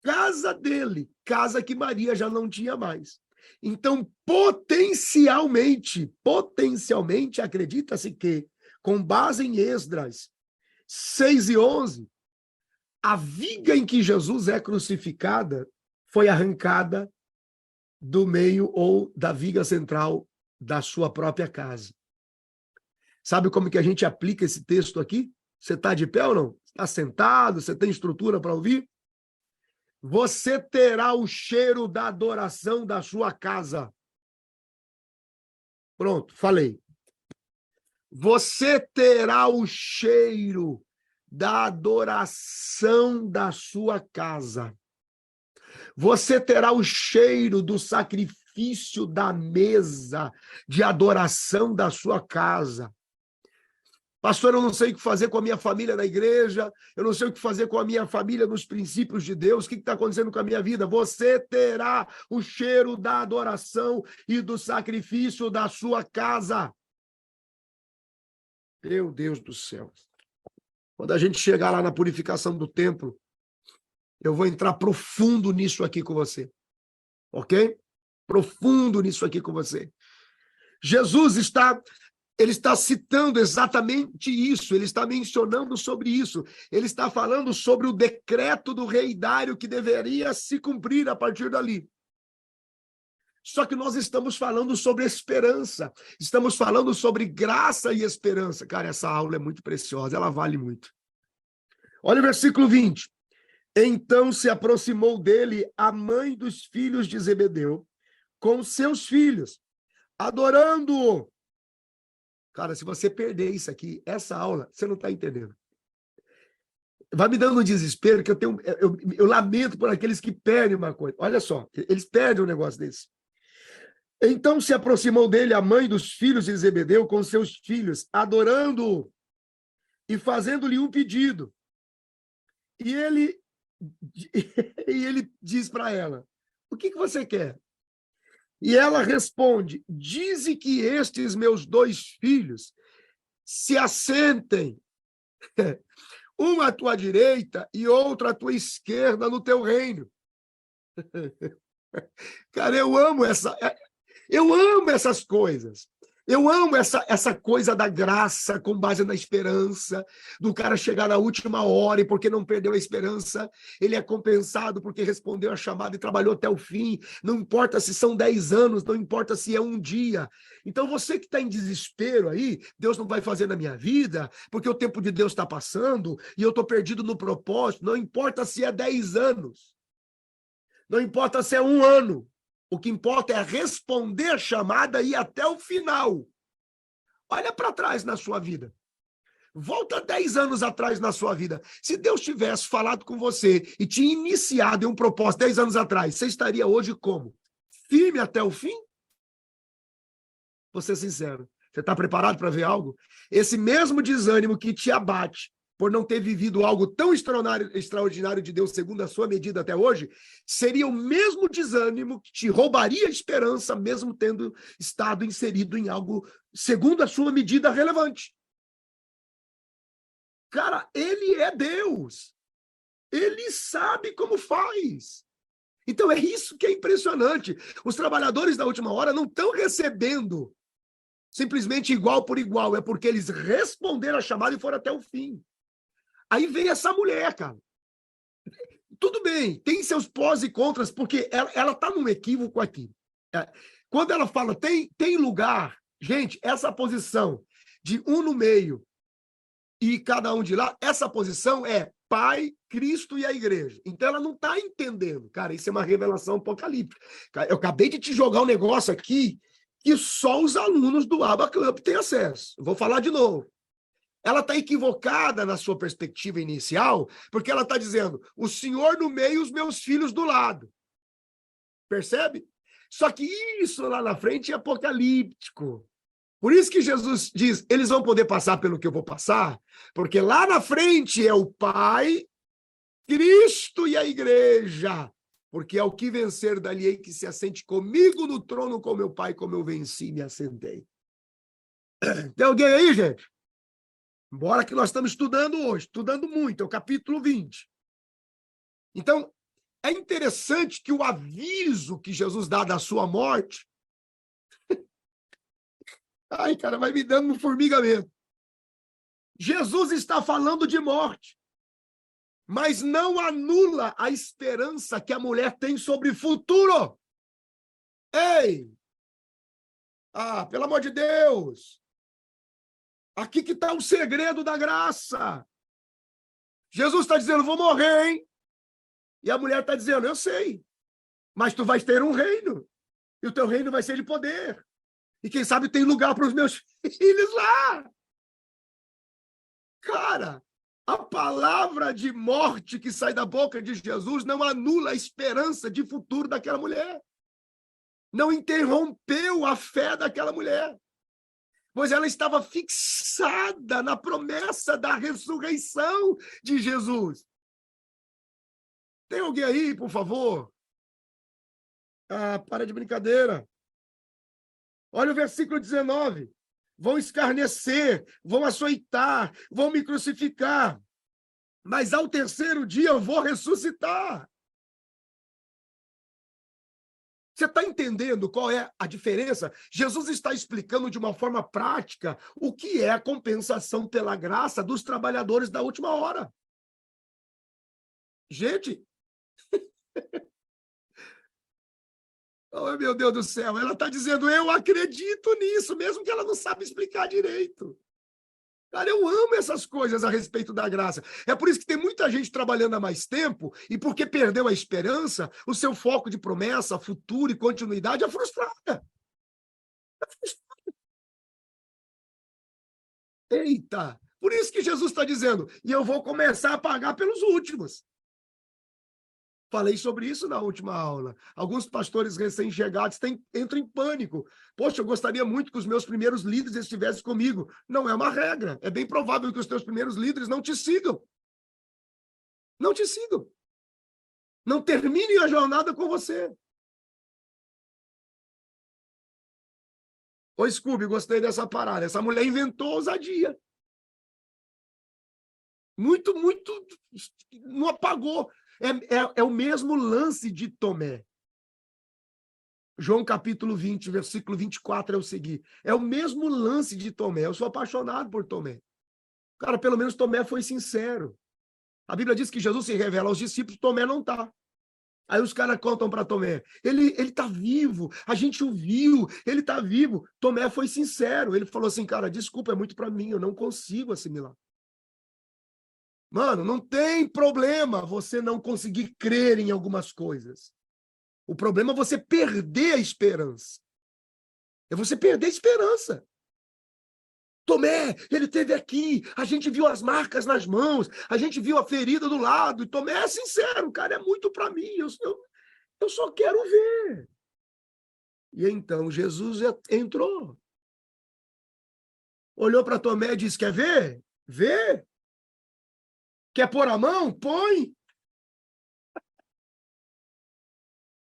[SPEAKER 1] casa dele, casa que Maria já não tinha mais. Então, potencialmente, acredita-se que, com base em Esdras 6:11, a viga em que Jesus é crucificada foi arrancada do meio ou da viga central da sua própria casa. Sabe como que a gente aplica esse texto aqui? Você está de pé ou não? Está sentado? Você tem estrutura para ouvir? Você terá o cheiro da adoração da sua casa. Pronto, falei. Você terá o cheiro da adoração da sua casa. Você terá o cheiro do sacrifício da mesa de adoração da sua casa. Pastor, eu não sei o que fazer com a minha família na igreja, eu não sei o que fazer com a minha família nos princípios de Deus, o que está acontecendo com a minha vida? Você terá o cheiro da adoração e do sacrifício da sua casa. Meu Deus do céu. Quando a gente chegar lá na purificação do templo, eu vou entrar profundo nisso aqui com você. Ok? Profundo nisso aqui com você. Jesus ele está citando exatamente isso, ele está mencionando sobre isso, ele está falando sobre o decreto do rei Dário que deveria se cumprir a partir dali. Só que nós estamos falando sobre esperança, estamos falando sobre graça e esperança. Cara, essa aula é muito preciosa, ela vale muito. Olha o versículo 20. Então se aproximou dele a mãe dos filhos de Zebedeu, com seus filhos, adorando-o. Cara, se você perder isso aqui, essa aula, você não está entendendo. Vai me dando um desespero que eu lamento por aqueles que perdem uma coisa. Olha só, eles perdem um negócio desse. Então se aproximou dele a mãe dos filhos de Zebedeu com seus filhos, adorando-o e fazendo-lhe um pedido. E ele diz para ela, o que você quer? E ela responde, dize que estes meus 2 filhos se assentem, um à tua direita e outro à tua esquerda no teu reino. Cara, eu amo essas coisas. Eu amo essa coisa da graça com base na esperança, do cara chegar na última hora e porque não perdeu a esperança, ele é compensado porque respondeu a chamada e trabalhou até o fim. Não importa se são 10 anos, não importa se é um dia. Então você que está em desespero aí, Deus não vai fazer na minha vida, porque o tempo de Deus está passando e eu estou perdido no propósito. Não importa se é 10 anos, não importa se é 1 ano. O que importa é responder a chamada e ir até o final. Olha para trás na sua vida. Volta 10 anos atrás na sua vida. Se Deus tivesse falado com você e te iniciado em um propósito 10 anos atrás, você estaria hoje como? Firme até o fim? Vou ser sincero. Você está preparado para ver algo? Esse mesmo desânimo que te abate por não ter vivido algo tão extraordinário de Deus segundo a sua medida até hoje, seria o mesmo desânimo que te roubaria a esperança, mesmo tendo estado inserido em algo segundo a sua medida relevante. Cara, ele é Deus. Ele sabe como faz. Então é isso que é impressionante. Os trabalhadores da última hora não estão recebendo simplesmente igual por igual, é porque eles responderam a chamada e foram até o fim. Aí vem essa mulher, cara. Tudo bem, tem seus pós e contras, porque ela está num equívoco aqui. Quando ela fala, tem lugar, gente, essa posição de um no meio e cada um de lá, essa posição é Pai, Cristo e a igreja. Então ela não está entendendo. Cara, isso é uma revelação apocalíptica. Eu acabei de te jogar um negócio aqui que só os alunos do Abba Club têm acesso. Vou falar de novo. Ela está equivocada na sua perspectiva inicial, porque ela está dizendo, o Senhor no meio e os meus filhos do lado. Percebe? Só que isso lá na frente é apocalíptico. Por isso que Jesus diz, eles vão poder passar pelo que eu vou passar, porque lá na frente é o Pai, Cristo e a igreja. Porque ao que vencer dali que se assente comigo no trono com meu Pai, como eu venci e me assentei. Tem alguém aí, gente? Embora que nós estamos estudando hoje, estudando muito, é o capítulo 20. Então, É interessante que o aviso que Jesus dá da sua morte, ai, cara, vai me dando um formigamento. Jesus está falando de morte, mas não anula a esperança que a mulher tem sobre o futuro. Ei! Ah, pelo amor de Deus! Aqui que está o segredo da graça. Jesus está dizendo, vou morrer, hein? E a mulher está dizendo, eu sei, mas tu vais ter um reino, e o teu reino vai ser de poder. E quem sabe tem lugar para os meus filhos lá. Cara, a palavra de morte que sai da boca de Jesus não anula a esperança de futuro daquela mulher. Não interrompeu a fé daquela mulher, pois ela estava fixada na promessa da ressurreição de Jesus. Tem alguém aí, por favor? Ah, para de brincadeira. Olha o versículo 19. Vão escarnecer, vão açoitar, vão me crucificar, mas ao terceiro dia eu vou ressuscitar. Você está entendendo qual é a diferença? Jesus está explicando de uma forma prática o que é a compensação pela graça dos trabalhadores da última hora. Gente, oh, meu Deus do céu, ela está dizendo, eu acredito nisso, mesmo que ela não sabe explicar direito. Cara, eu amo essas coisas a respeito da graça. É por isso que tem muita gente trabalhando há mais tempo e porque perdeu a esperança, o seu foco de promessa, futuro e continuidade é frustrada. Eita! Por isso que Jesus está dizendo, e eu vou começar a pagar pelos últimos. Falei sobre isso na última aula. Alguns pastores recém-chegados entram em pânico. Poxa, eu gostaria muito que os meus primeiros líderes estivessem comigo. Não é uma regra. É bem provável que os teus primeiros líderes não te sigam. Não te sigam. Não terminem a jornada com você. Ô, Scooby, gostei dessa parada. Essa mulher inventou ousadia. Muito, muito... Não apagou. É o mesmo lance de Tomé. João capítulo 20, versículo 24 é o seguinte. É o mesmo lance de Tomé. Eu sou apaixonado por Tomé. Cara, pelo menos Tomé foi sincero. A Bíblia diz que Jesus se revela aos discípulos, Tomé não está. Aí os caras contam para Tomé, ele está vivo, a gente o viu, ele está vivo. Tomé foi sincero, ele falou assim, cara, desculpa, é muito para mim, eu não consigo assimilar. Mano, não tem problema você não conseguir crer em algumas coisas. O problema é você perder a esperança. É você perder a esperança. Tomé, ele esteve aqui, a gente viu as marcas nas mãos, a gente viu a ferida do lado, e Tomé é sincero, cara, é muito para mim, eu só quero ver. E então Jesus entrou, olhou para Tomé e disse, quer ver? Vê. Quer pôr a mão? Põe.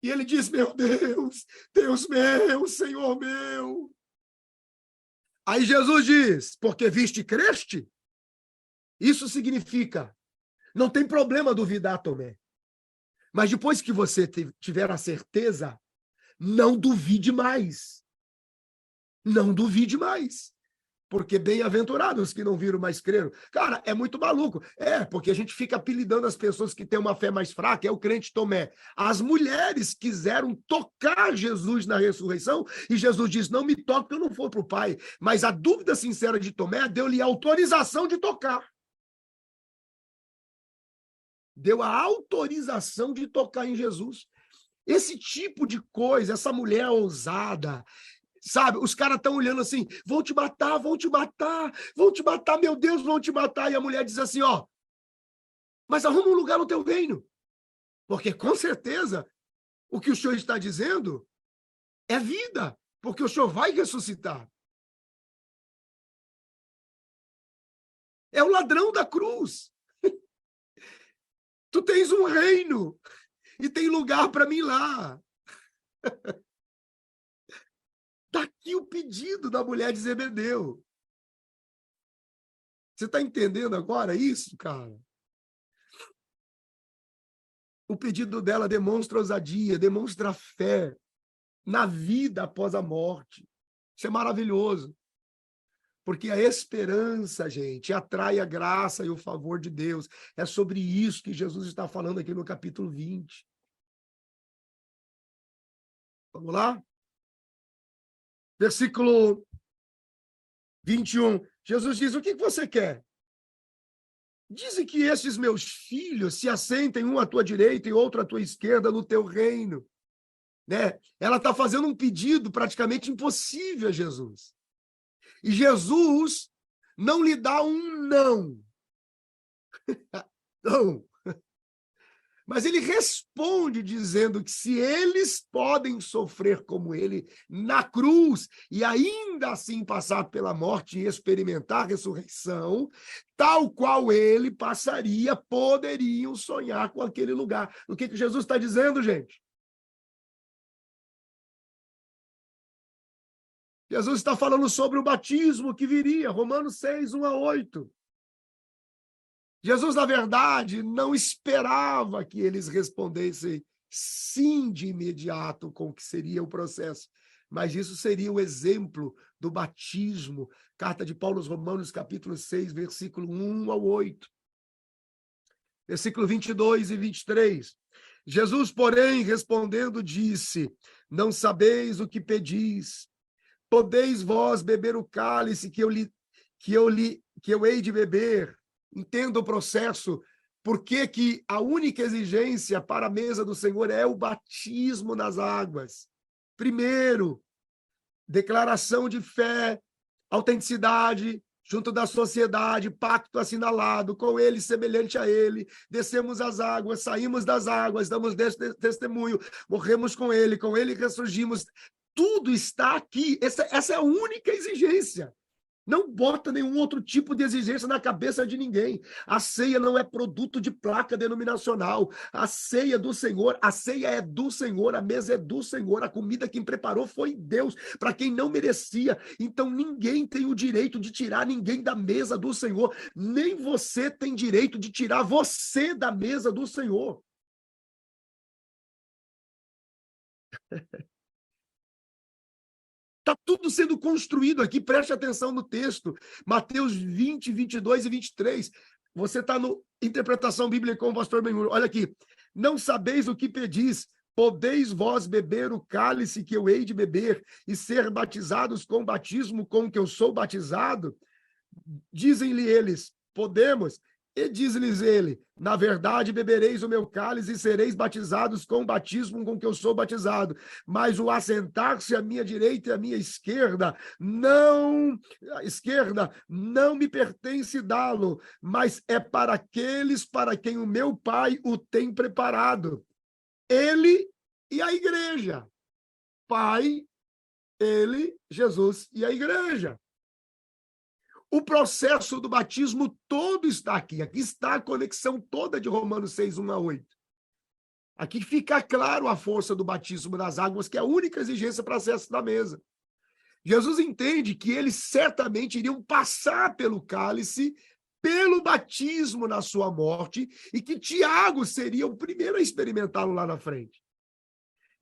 [SPEAKER 1] E ele diz, meu Deus, Deus meu, Senhor meu. Aí Jesus diz, porque viste e creste? Isso significa, não tem problema duvidar, Tomé. Mas depois que você tiver a certeza, não duvide mais. Não duvide mais. Porque bem-aventurados que não viram, mas creram. Cara, é muito maluco. É, porque a gente fica apelidando as pessoas que têm uma fé mais fraca, é o crente Tomé. As mulheres quiseram tocar Jesus na ressurreição, e Jesus diz, não me toque, porque eu não for para o Pai. Mas a dúvida sincera de Tomé deu-lhe autorização de tocar. Deu a autorização de tocar em Jesus. Esse tipo de coisa, essa mulher ousada, sabe? Os caras estão olhando assim, vão te matar, vão te matar, vão te matar, meu Deus, vão te matar. E a mulher diz assim, ó, mas arruma um lugar no teu reino. Porque, com certeza, o que o Senhor está dizendo é vida, porque o Senhor vai ressuscitar. É o ladrão da cruz. Tu tens um reino e tem lugar para mim lá. Está aqui o pedido da mulher de Zebedeu. Você está entendendo agora isso, cara? O pedido dela demonstra ousadia, demonstra fé na vida após a morte. Isso é maravilhoso. Porque a esperança, gente, atrai a graça e o favor de Deus. É sobre isso que Jesus está falando aqui no capítulo 20. Vamos lá? Versículo 21. Jesus diz: o que você quer? Dizem que estes meus filhos se assentem um à tua direita e outro à tua esquerda no teu reino. Né? Ela está fazendo um pedido praticamente impossível a Jesus. E Jesus não lhe dá um não. Não. Mas ele responde dizendo que se eles podem sofrer como ele na cruz e ainda assim passar pela morte e experimentar a ressurreição, tal qual ele passaria, poderiam sonhar com aquele lugar. O que Jesus está dizendo, gente? Jesus está falando sobre o batismo que viria, Romanos 6, 1-8. Jesus, na verdade, não esperava que eles respondessem sim de imediato com o que seria o processo, mas isso seria o exemplo do batismo. Carta de Paulo aos Romanos, capítulo 6, versículo 1-8. Versículo 22 e 23. Jesus, porém, respondendo, disse: não sabeis o que pedis. Podeis vós beber o cálice que eu hei de beber? Entenda o processo. Por que a única exigência para a mesa do Senhor é o batismo nas águas? Primeiro, declaração de fé, autenticidade, junto da sociedade, pacto assinalado, com ele, semelhante a ele, descemos as águas, saímos das águas, damos testemunho, morremos com ele ressurgimos. Tudo está aqui. Essa é a única exigência. Não bota nenhum outro tipo de exigência na cabeça de ninguém. A ceia não é produto de placa denominacional. A ceia do Senhor, a ceia é do Senhor, a mesa é do Senhor, a comida quem preparou foi Deus, para quem não merecia. Então ninguém tem o direito de tirar ninguém da mesa do Senhor, nem você tem direito de tirar você da mesa do Senhor. Está tudo sendo construído aqui, preste atenção no texto. Mateus 20, 22 e 23. Você está no Interpretação Bíblica com o pastor Benhur. Olha aqui. Não sabeis o que pedis, podeis vós beber o cálice que eu hei de beber e ser batizados com o batismo com que eu sou batizado? Dizem-lhe eles: podemos. E diz-lhes ele: na verdade, bebereis o meu cálice e sereis batizados com o batismo com que eu sou batizado. Mas o assentar-se à minha direita e à minha esquerda não me pertence dá-lo, mas é para aqueles para quem o meu Pai o tem preparado. Ele e a igreja. Pai, ele, Jesus e a igreja. O processo do batismo todo está aqui. Aqui está a conexão toda de Romanos 6, 1-8. Aqui fica claro a força do batismo nas águas, que é a única exigência para acesso da mesa. Jesus entende que eles certamente iriam passar pelo cálice, pelo batismo na sua morte, e que Tiago seria o primeiro a experimentá-lo lá na frente.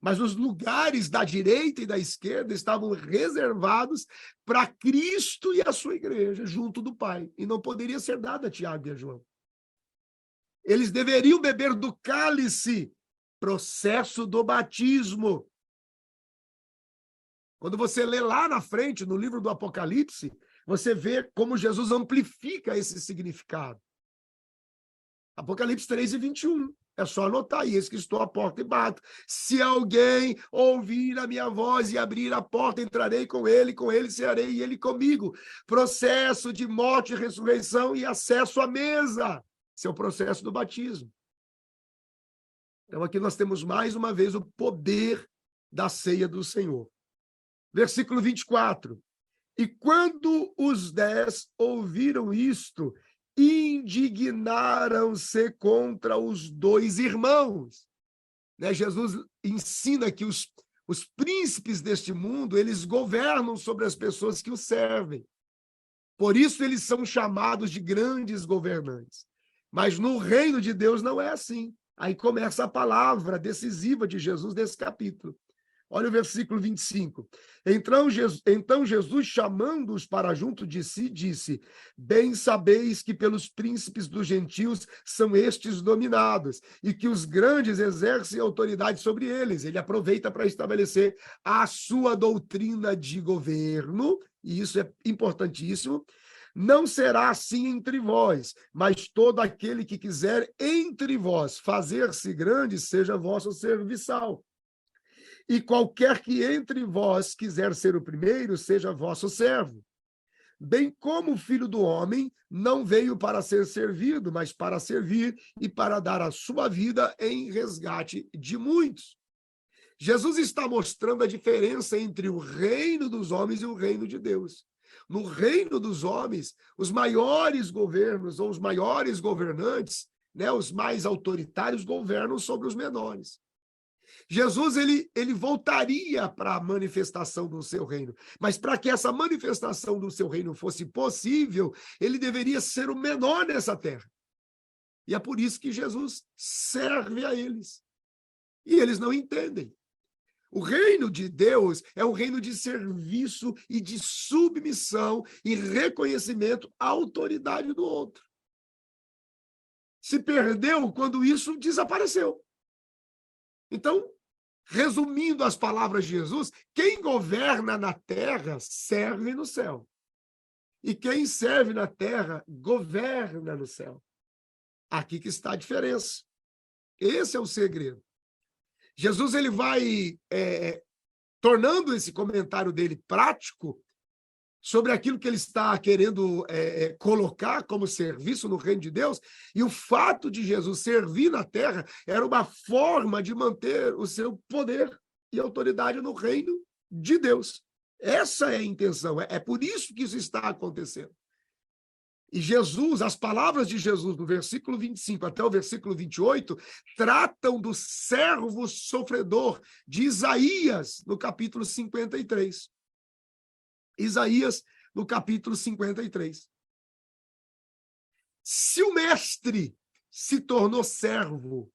[SPEAKER 1] Mas os lugares da direita e da esquerda estavam reservados para Cristo e a sua igreja, junto do Pai. E não poderia ser dado a Tiago e a João. Eles deveriam beber do cálice, processo do batismo. Quando você lê lá na frente, no livro do Apocalipse, você vê como Jesus amplifica esse significado. Apocalipse 3 e 21. É só anotar aí, eis que estou à porta e bato. Se alguém ouvir a minha voz e abrir a porta, entrarei com ele cearei e ele comigo. Processo de morte, ressurreição e acesso à mesa. Esse é o processo do batismo. Então aqui nós temos mais uma vez o poder da ceia do Senhor. Versículo 24. E quando os 10 ouviram isto, indignaram-se contra os dois irmãos. Né? Jesus ensina que os príncipes deste mundo, eles governam sobre as pessoas que os servem. Por isso eles são chamados de grandes governantes. Mas no reino de Deus não é assim. Aí começa a palavra decisiva de Jesus nesse capítulo. Olha o versículo 25. Então Jesus, chamando-os para junto de si, disse: bem sabeis que pelos príncipes dos gentios são estes dominados, e que os grandes exercem autoridade sobre eles. Ele aproveita para estabelecer a sua doutrina de governo, e isso é importantíssimo. Não será assim entre vós, mas todo aquele que quiser entre vós fazer-se grande, seja vosso serviçal. E qualquer que entre vós quiser ser o primeiro, seja vosso servo. Bem como o Filho do Homem não veio para ser servido, mas para servir e para dar a sua vida em resgate de muitos. Jesus está mostrando a diferença entre o reino dos homens e o reino de Deus. No reino dos homens, os maiores governos ou os maiores governantes, né, os mais autoritários, governam sobre os menores. Jesus ele voltaria para a manifestação do seu reino, mas para que essa manifestação do seu reino fosse possível, ele deveria ser o menor nessa terra. E é por isso que Jesus serve a eles. E eles não entendem. O reino de Deus é um reino de serviço e de submissão e reconhecimento à autoridade do outro. Se perdeu quando isso desapareceu. Então, resumindo as palavras de Jesus, quem governa na terra serve no céu. E quem serve na terra governa no céu. Aqui que está a diferença. Esse é o segredo. Jesus ele vai tornando esse comentário dele prático sobre aquilo que ele está querendo colocar como serviço no reino de Deus, e o fato de Jesus servir na terra era uma forma de manter o seu poder e autoridade no reino de Deus. Essa é a intenção, é por isso que isso está acontecendo. E Jesus, as palavras de Jesus do versículo 25 até o versículo 28, tratam do servo sofredor de Isaías, no capítulo 53. Isaías, no capítulo 53. Se o mestre se tornou servo,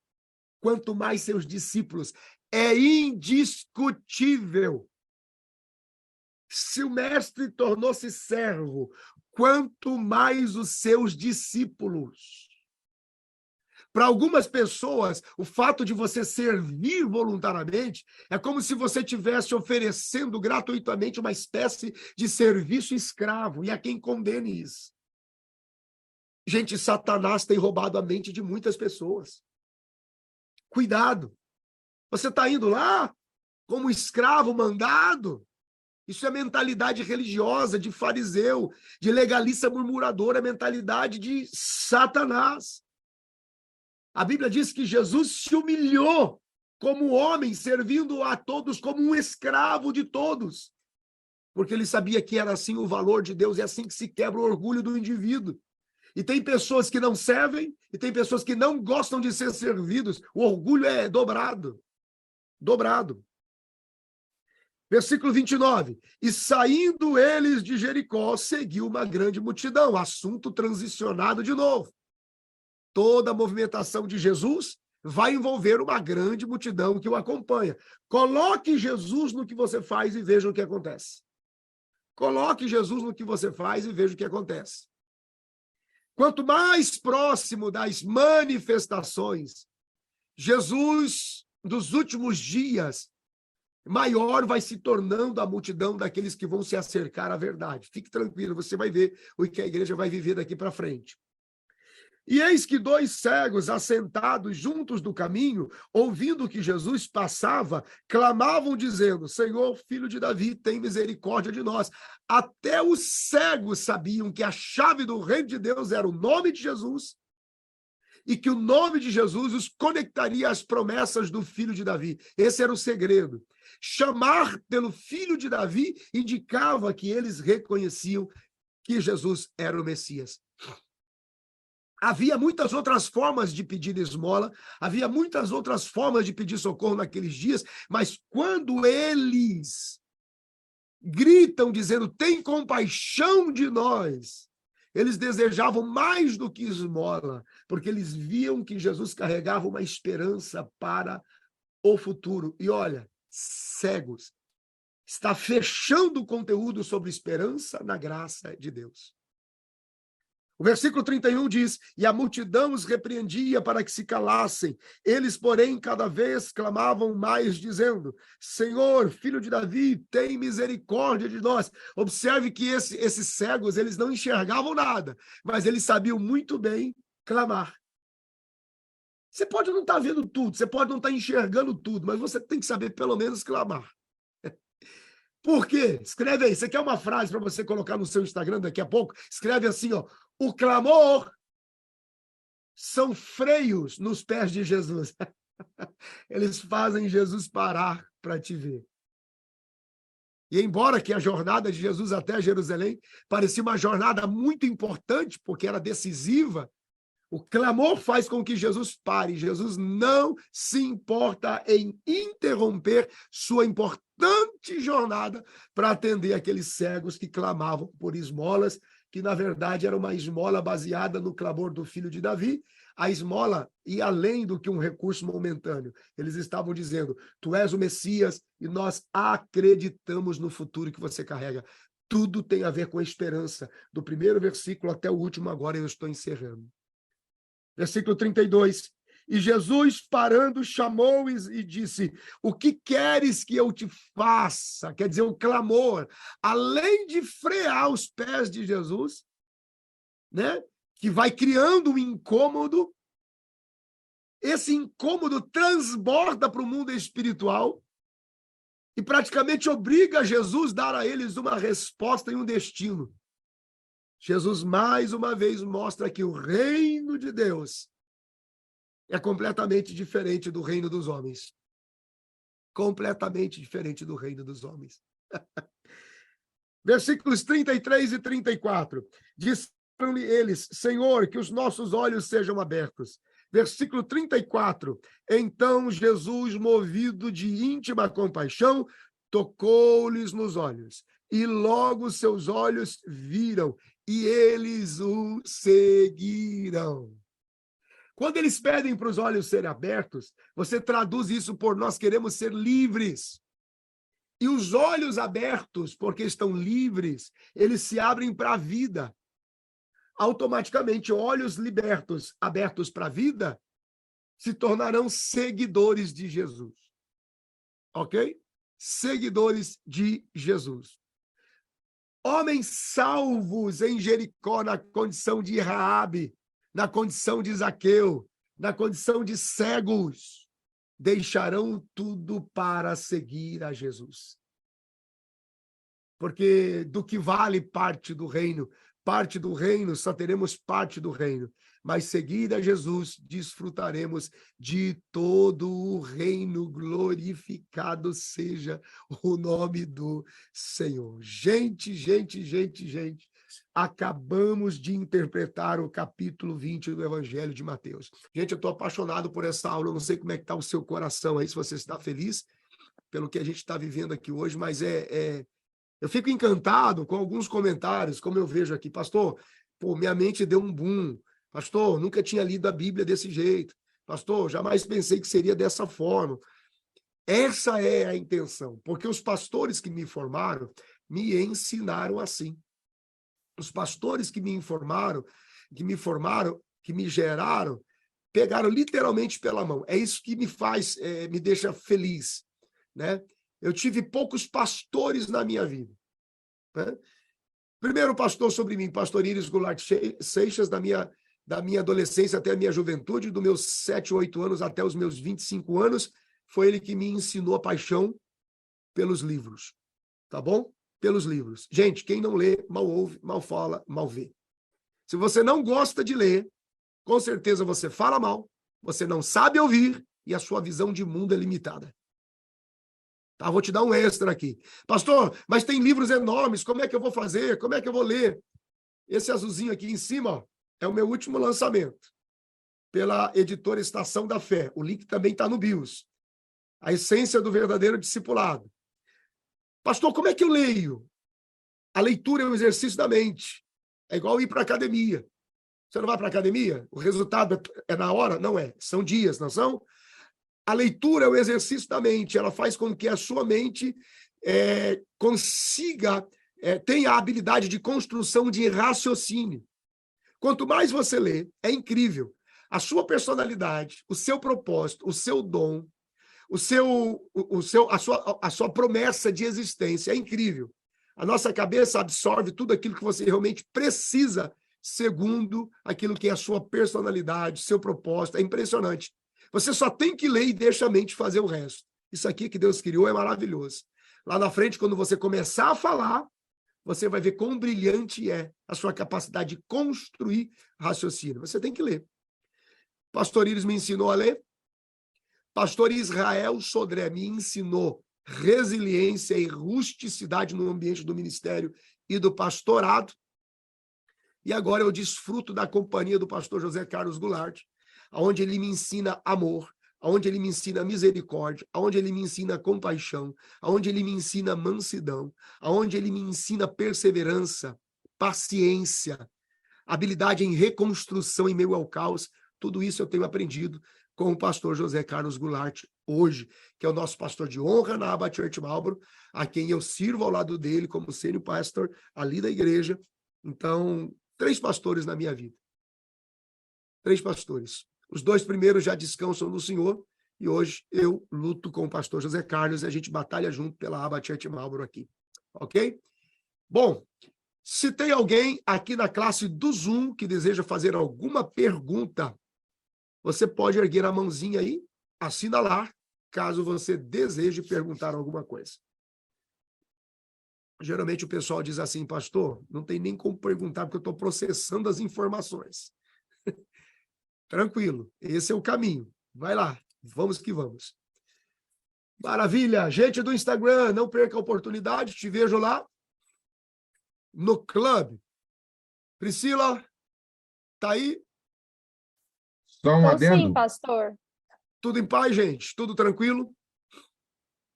[SPEAKER 1] quanto mais seus discípulos, é indiscutível. Se o mestre tornou-se servo, quanto mais os seus discípulos. Para algumas pessoas, o fato de você servir voluntariamente é como se você estivesse oferecendo gratuitamente uma espécie de serviço escravo, e há quem condene isso. Gente, Satanás tem roubado a mente de muitas pessoas. Cuidado. Você está indo lá como escravo mandado? Isso é mentalidade religiosa, de fariseu, de legalista murmurador, é mentalidade de Satanás. A Bíblia diz que Jesus se humilhou como homem, servindo a todos como um escravo de todos, porque ele sabia que era assim o valor de Deus, é assim que se quebra o orgulho do indivíduo. E tem pessoas que não servem, e tem pessoas que não gostam de ser servidos. O orgulho é dobrado. Dobrado. Versículo 29. E saindo eles de Jericó, seguiu uma grande multidão. Assunto transicionado de novo. Toda a movimentação de Jesus vai envolver uma grande multidão que o acompanha. Coloque Jesus no que você faz e veja o que acontece. Coloque Jesus no que você faz e veja o que acontece. Quanto mais próximo das manifestações, Jesus, dos últimos dias, maior vai se tornando a multidão daqueles que vão se acercar à verdade. Fique tranquilo, você vai ver o que a igreja vai viver daqui para frente. E eis que dois cegos, assentados juntos do caminho, ouvindo que Jesus passava, clamavam dizendo: Senhor, filho de Davi, tem misericórdia de nós. Até os cegos sabiam que a chave do reino de Deus era o nome de Jesus, e que o nome de Jesus os conectaria às promessas do filho de Davi. Esse era o segredo. Chamar pelo filho de Davi indicava que eles reconheciam que Jesus era o Messias. Havia muitas outras formas de pedir esmola, havia muitas outras formas de pedir socorro naqueles dias, mas quando eles gritam dizendo: tem compaixão de nós, Eles desejavam mais do que esmola, porque eles viam que Jesus carregava uma esperança para o futuro. E olha, cegos, está fechando o conteúdo sobre esperança na graça de Deus. O versículo 31 diz: e a multidão os repreendia para que se calassem. Eles, porém, cada vez clamavam mais, dizendo: Senhor, filho de Davi, tem misericórdia de nós. Observe que esses cegos, eles não enxergavam nada, mas eles sabiam muito bem clamar. Você pode não estar vendo tudo, você pode não estar enxergando tudo, mas você tem que saber pelo menos clamar. Por quê? Escreve aí. Você quer uma frase para você colocar no seu Instagram daqui a pouco? Escreve assim, ó. O clamor são freios nos pés de Jesus. Eles fazem Jesus parar para te ver. E embora que a jornada de Jesus até Jerusalém parecia uma jornada muito importante, porque era decisiva, o clamor faz com que Jesus pare. Jesus não se importa em interromper sua importante jornada para atender aqueles cegos que clamavam por esmolas, que na verdade era uma esmola baseada no clamor do filho de Davi. A esmola ia além do que um recurso momentâneo. Eles estavam dizendo: tu és o Messias e nós acreditamos no futuro que você carrega. Tudo tem a ver com a esperança. Do primeiro versículo até o último, agora eu estou encerrando. Versículo 32. E Jesus, parando, chamou e disse: o que queres que eu te faça? Quer dizer, o clamor, além de frear os pés de Jesus, né, que vai criando um incômodo, esse incômodo transborda para o mundo espiritual e praticamente obriga Jesus a dar a eles uma resposta e um destino. Jesus, mais uma vez, mostra que o reino de Deus é completamente diferente do reino dos homens. Completamente diferente do reino dos homens. Versículos 33 e 34. Disseram-lhe eles: Senhor, que os nossos olhos sejam abertos. Versículo 34. Então Jesus, movido de íntima compaixão, tocou-lhes nos olhos. E logo seus olhos viram, e eles o seguiram. Quando eles pedem para os olhos serem abertos, você traduz isso por nós queremos ser livres. E os olhos abertos, porque estão livres, eles se abrem para a vida. Automaticamente, olhos libertos, abertos para a vida, se tornarão seguidores de Jesus. Ok? Seguidores de Jesus. Homens salvos em Jericó, na condição de Raabe, na condição de Zaqueu, na condição de cegos, deixarão tudo para seguir a Jesus. Porque do que vale parte do reino só teremos parte do reino, mas seguir a Jesus, desfrutaremos de todo o reino, glorificado seja o nome do Senhor. Gente, acabamos de interpretar o capítulo 20 do Evangelho de Mateus. Gente, eu estou apaixonado por essa aula, eu não sei como é que está o seu coração aí, se você está feliz pelo que a gente está vivendo aqui hoje, mas eu fico encantado com alguns comentários, como eu vejo aqui. Pastor, minha mente deu um boom. Pastor, nunca tinha lido a Bíblia desse jeito. Pastor, jamais pensei que seria dessa forma. Essa é a intenção, porque os pastores que me formaram me ensinaram assim. Os pastores que me formaram, que me geraram, pegaram literalmente pela mão. É isso que me deixa feliz, né? Eu tive poucos pastores na minha vida, né? Primeiro pastor sobre mim, pastor Íris Goulart Seixas, da minha adolescência até a minha juventude, dos meus 7, 8 anos até os meus 25 anos, foi ele que me ensinou a paixão pelos livros, tá bom? Pelos livros. Gente, quem não lê, mal ouve, mal fala, mal vê. Se você não gosta de ler, com certeza você fala mal, você não sabe ouvir e a sua visão de mundo é limitada. Tá, vou te dar um extra aqui. Pastor, mas tem livros enormes, como é que eu vou fazer? Como é que eu vou ler? Esse azulzinho aqui em cima, ó, é o meu último lançamento, pela editora Estação da Fé. O link também está no BIOS. A essência do verdadeiro discipulado. Pastor, como é que eu leio? A leitura é um exercício da mente. É igual ir para a academia. Você não vai para a academia? O resultado é na hora? Não é. São dias, não são? A leitura é o exercício da mente. Ela faz com que a sua mente consiga, tenha a habilidade de construção de raciocínio. Quanto mais você lê, é incrível. A sua personalidade, o seu propósito, o seu dom, a sua promessa de existência é incrível. A nossa cabeça absorve tudo aquilo que você realmente precisa, segundo aquilo que é a sua personalidade, seu propósito. É impressionante. Você só tem que ler e deixa a mente fazer o resto. Isso aqui que Deus criou é maravilhoso. Lá na frente, quando você começar a falar, você vai ver quão brilhante é a sua capacidade de construir raciocínio. Você tem que ler. Pastor Iris me ensinou a ler. Pastor Israel Sodré me ensinou resiliência e rusticidade no ambiente do ministério e do pastorado. E agora eu desfruto da companhia do pastor José Carlos Goulart, onde ele me ensina amor, onde ele me ensina misericórdia, onde ele me ensina compaixão, onde ele me ensina mansidão, onde ele me ensina perseverança, paciência, habilidade em reconstrução em meio ao caos. Tudo isso eu tenho aprendido com o pastor José Carlos Goulart hoje, que é o nosso pastor de honra na Abba Church Marlborough, a quem eu sirvo ao lado dele como sênior pastor ali da igreja. Então, 3 pastores na minha vida. 3 pastores. Os 2 primeiros já descansam no Senhor, e hoje eu luto com o pastor José Carlos e a gente batalha junto pela Abba Church Marlborough aqui. Ok? Bom, se tem alguém aqui na classe do Zoom que deseja fazer alguma pergunta, você pode erguer a mãozinha aí, assinalar, caso você deseje perguntar alguma coisa. Geralmente o pessoal diz assim, pastor, não tem nem como perguntar, porque eu estou processando as informações. Tranquilo, esse é o caminho. Vai lá, vamos que vamos. Maravilha, gente do Instagram, não perca a oportunidade, te vejo lá no clube. Priscila, tá aí?
[SPEAKER 2] Só um
[SPEAKER 3] Tô sim,
[SPEAKER 2] adendo?
[SPEAKER 3] pastor.
[SPEAKER 1] Tudo em paz, gente? Tudo tranquilo?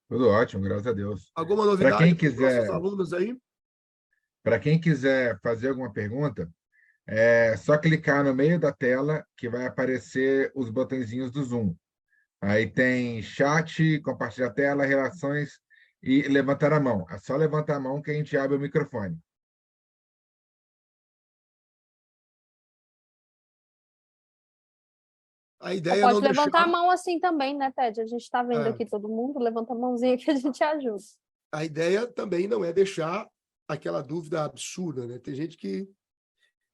[SPEAKER 2] Tudo ótimo, graças a Deus.
[SPEAKER 1] Alguma
[SPEAKER 2] Para
[SPEAKER 1] novidade
[SPEAKER 2] quem
[SPEAKER 1] para os nossos
[SPEAKER 2] quiser,
[SPEAKER 1] alunos aí?
[SPEAKER 2] para quem quiser fazer alguma pergunta, é só clicar no meio da tela que vai aparecer os botõezinhos do Zoom. Aí tem chat, compartilhar a tela, relações e levantar a mão. É só levantar a mão que a gente abre o microfone.
[SPEAKER 1] A
[SPEAKER 3] Ou
[SPEAKER 1] ideia é
[SPEAKER 3] pode
[SPEAKER 1] não
[SPEAKER 3] levantar a
[SPEAKER 1] deixar.
[SPEAKER 3] mão assim também, né, Ted? A gente está vendo
[SPEAKER 1] É,
[SPEAKER 3] aqui todo mundo, levanta a mãozinha que a gente ajuda.
[SPEAKER 1] a ideia também não é deixar aquela dúvida absurda, né? Tem gente que.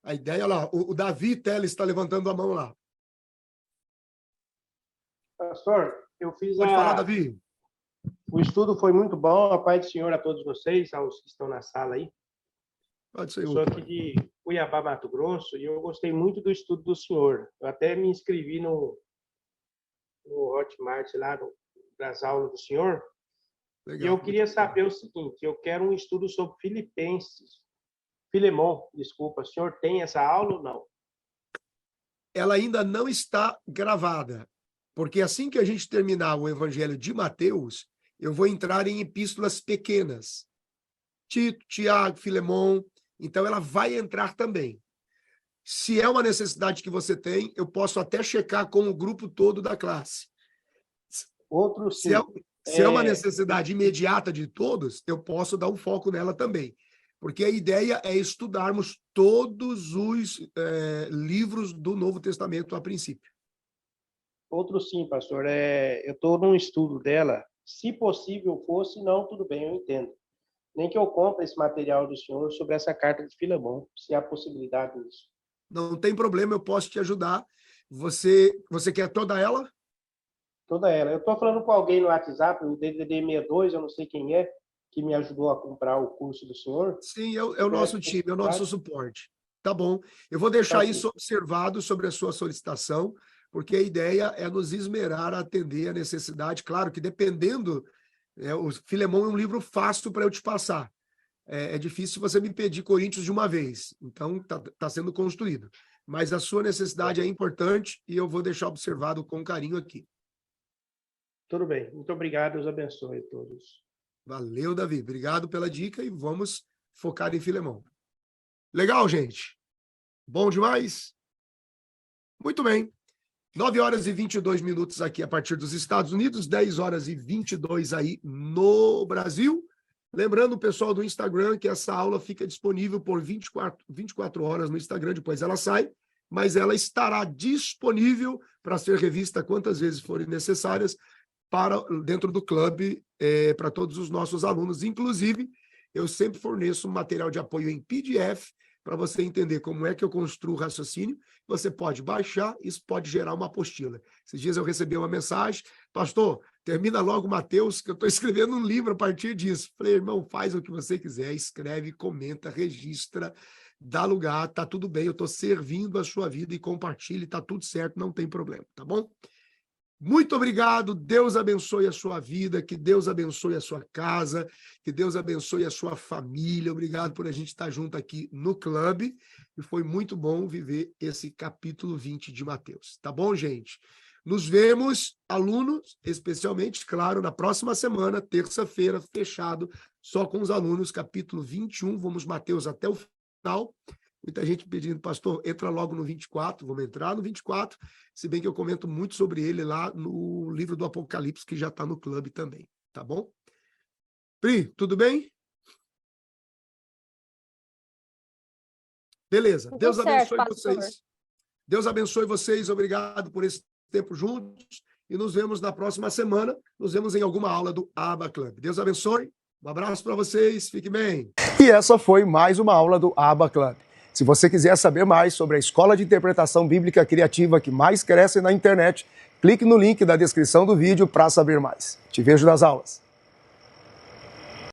[SPEAKER 1] A ideia lá, o Davi Teles está levantando a mão lá.
[SPEAKER 4] Pastor, eu fiz
[SPEAKER 1] Pode falar, Davi.
[SPEAKER 4] o estudo foi muito bom, a paz do Senhor a todos vocês, aos que estão na sala aí.
[SPEAKER 1] Pode
[SPEAKER 4] Eu
[SPEAKER 1] ser,
[SPEAKER 4] sou aqui de Cuiabá, Mato Grosso, e eu gostei muito do estudo do senhor. Eu até me inscrevi no Hotmart, lá das aulas do senhor, e
[SPEAKER 1] Legal.
[SPEAKER 4] eu queria saber o seguinte, eu quero um estudo sobre Filemon, desculpa, o senhor tem essa aula ou não?
[SPEAKER 1] Ela ainda não está gravada, porque assim que a gente terminar o Evangelho de Mateus, eu vou entrar em epístolas pequenas. Tito, Tiago, Filemon. Então, ela vai entrar também. Se é uma necessidade que você tem, eu posso até checar com o grupo todo da classe.
[SPEAKER 4] Outro
[SPEAKER 1] Se é,
[SPEAKER 4] sim.
[SPEAKER 1] se é uma necessidade imediata de todos, eu posso dar um foco nela também. Porque a ideia é estudarmos todos os livros do Novo Testamento a princípio.
[SPEAKER 4] Outro sim, pastor. Eu estou num estudo dela. Se possível fosse, não, tudo bem, eu entendo. Nem que eu compre esse material do senhor sobre essa carta de Filemon, se há possibilidade disso.
[SPEAKER 1] Não tem problema, eu posso te ajudar. Você quer toda ela?
[SPEAKER 4] Toda ela. Eu estou falando com alguém no WhatsApp, o DDD 62, eu não sei quem é, que me ajudou a comprar o curso do senhor.
[SPEAKER 1] Sim, é o nosso time, é o nosso suporte. Tá bom. Eu vou deixar
[SPEAKER 4] Tá,
[SPEAKER 1] isso observado sobre a sua solicitação, porque a ideia é nos esmerar a atender a necessidade. Claro que dependendo, o Filemão é um livro fácil para eu te passar. É difícil você me pedir Coríntios de uma vez. Então, tá sendo construído. Mas a sua necessidade é importante e eu vou deixar observado com carinho aqui.
[SPEAKER 4] Tudo bem. Muito obrigado. Deus abençoe a todos.
[SPEAKER 1] Valeu, Davi. Obrigado pela dica e vamos focar em Filemão. Legal, gente? Bom demais? Muito bem. 9 horas e 22 minutos aqui a partir dos Estados Unidos, 10 horas e 22 aí no Brasil. Lembrando o pessoal do Instagram que essa aula fica disponível por 24 horas no Instagram, depois ela sai, mas ela estará disponível para ser revista quantas vezes forem necessárias dentro do clube para todos os nossos alunos. Inclusive, eu sempre forneço um material de apoio em PDF para você entender como é que eu construo o raciocínio. Você pode baixar, isso pode gerar uma apostila. Esses dias eu recebi uma mensagem: pastor, termina logo Mateus, que eu estou escrevendo um livro a partir disso. Falei, irmão, faz o que você quiser, escreve, comenta, registra, dá lugar, tá tudo bem, eu estou servindo a sua vida e compartilhe, tá tudo certo, não tem problema, tá bom? Muito obrigado, Deus abençoe a sua vida, que Deus abençoe a sua casa, que Deus abençoe a sua família. Obrigado por a gente estar junto aqui no clube, e foi muito bom viver esse capítulo 20 de Mateus. Tá bom, gente? Nos vemos, alunos, especialmente, claro, na próxima semana, terça-feira, fechado, só com os alunos, capítulo 21, vamos Mateus até o final. Muita gente pedindo, pastor, entra logo no 24, vamos entrar no 24, se bem que eu comento muito sobre ele lá no livro do Apocalipse, que já está no clube também, tá bom? Pri, tudo bem? Beleza,
[SPEAKER 3] Tudo
[SPEAKER 1] Deus
[SPEAKER 3] certo,
[SPEAKER 1] abençoe
[SPEAKER 3] pastor.
[SPEAKER 1] vocês. Deus abençoe vocês, obrigado por esse tempo juntos, e nos vemos na próxima semana, nos vemos em alguma aula do Aba Club. Deus abençoe, um abraço para vocês, fiquem bem.
[SPEAKER 5] E essa foi mais uma aula do Aba Club. Se você quiser saber mais sobre a escola de interpretação bíblica criativa que mais cresce na internet, clique no link da descrição do vídeo para saber mais. Te vejo nas aulas.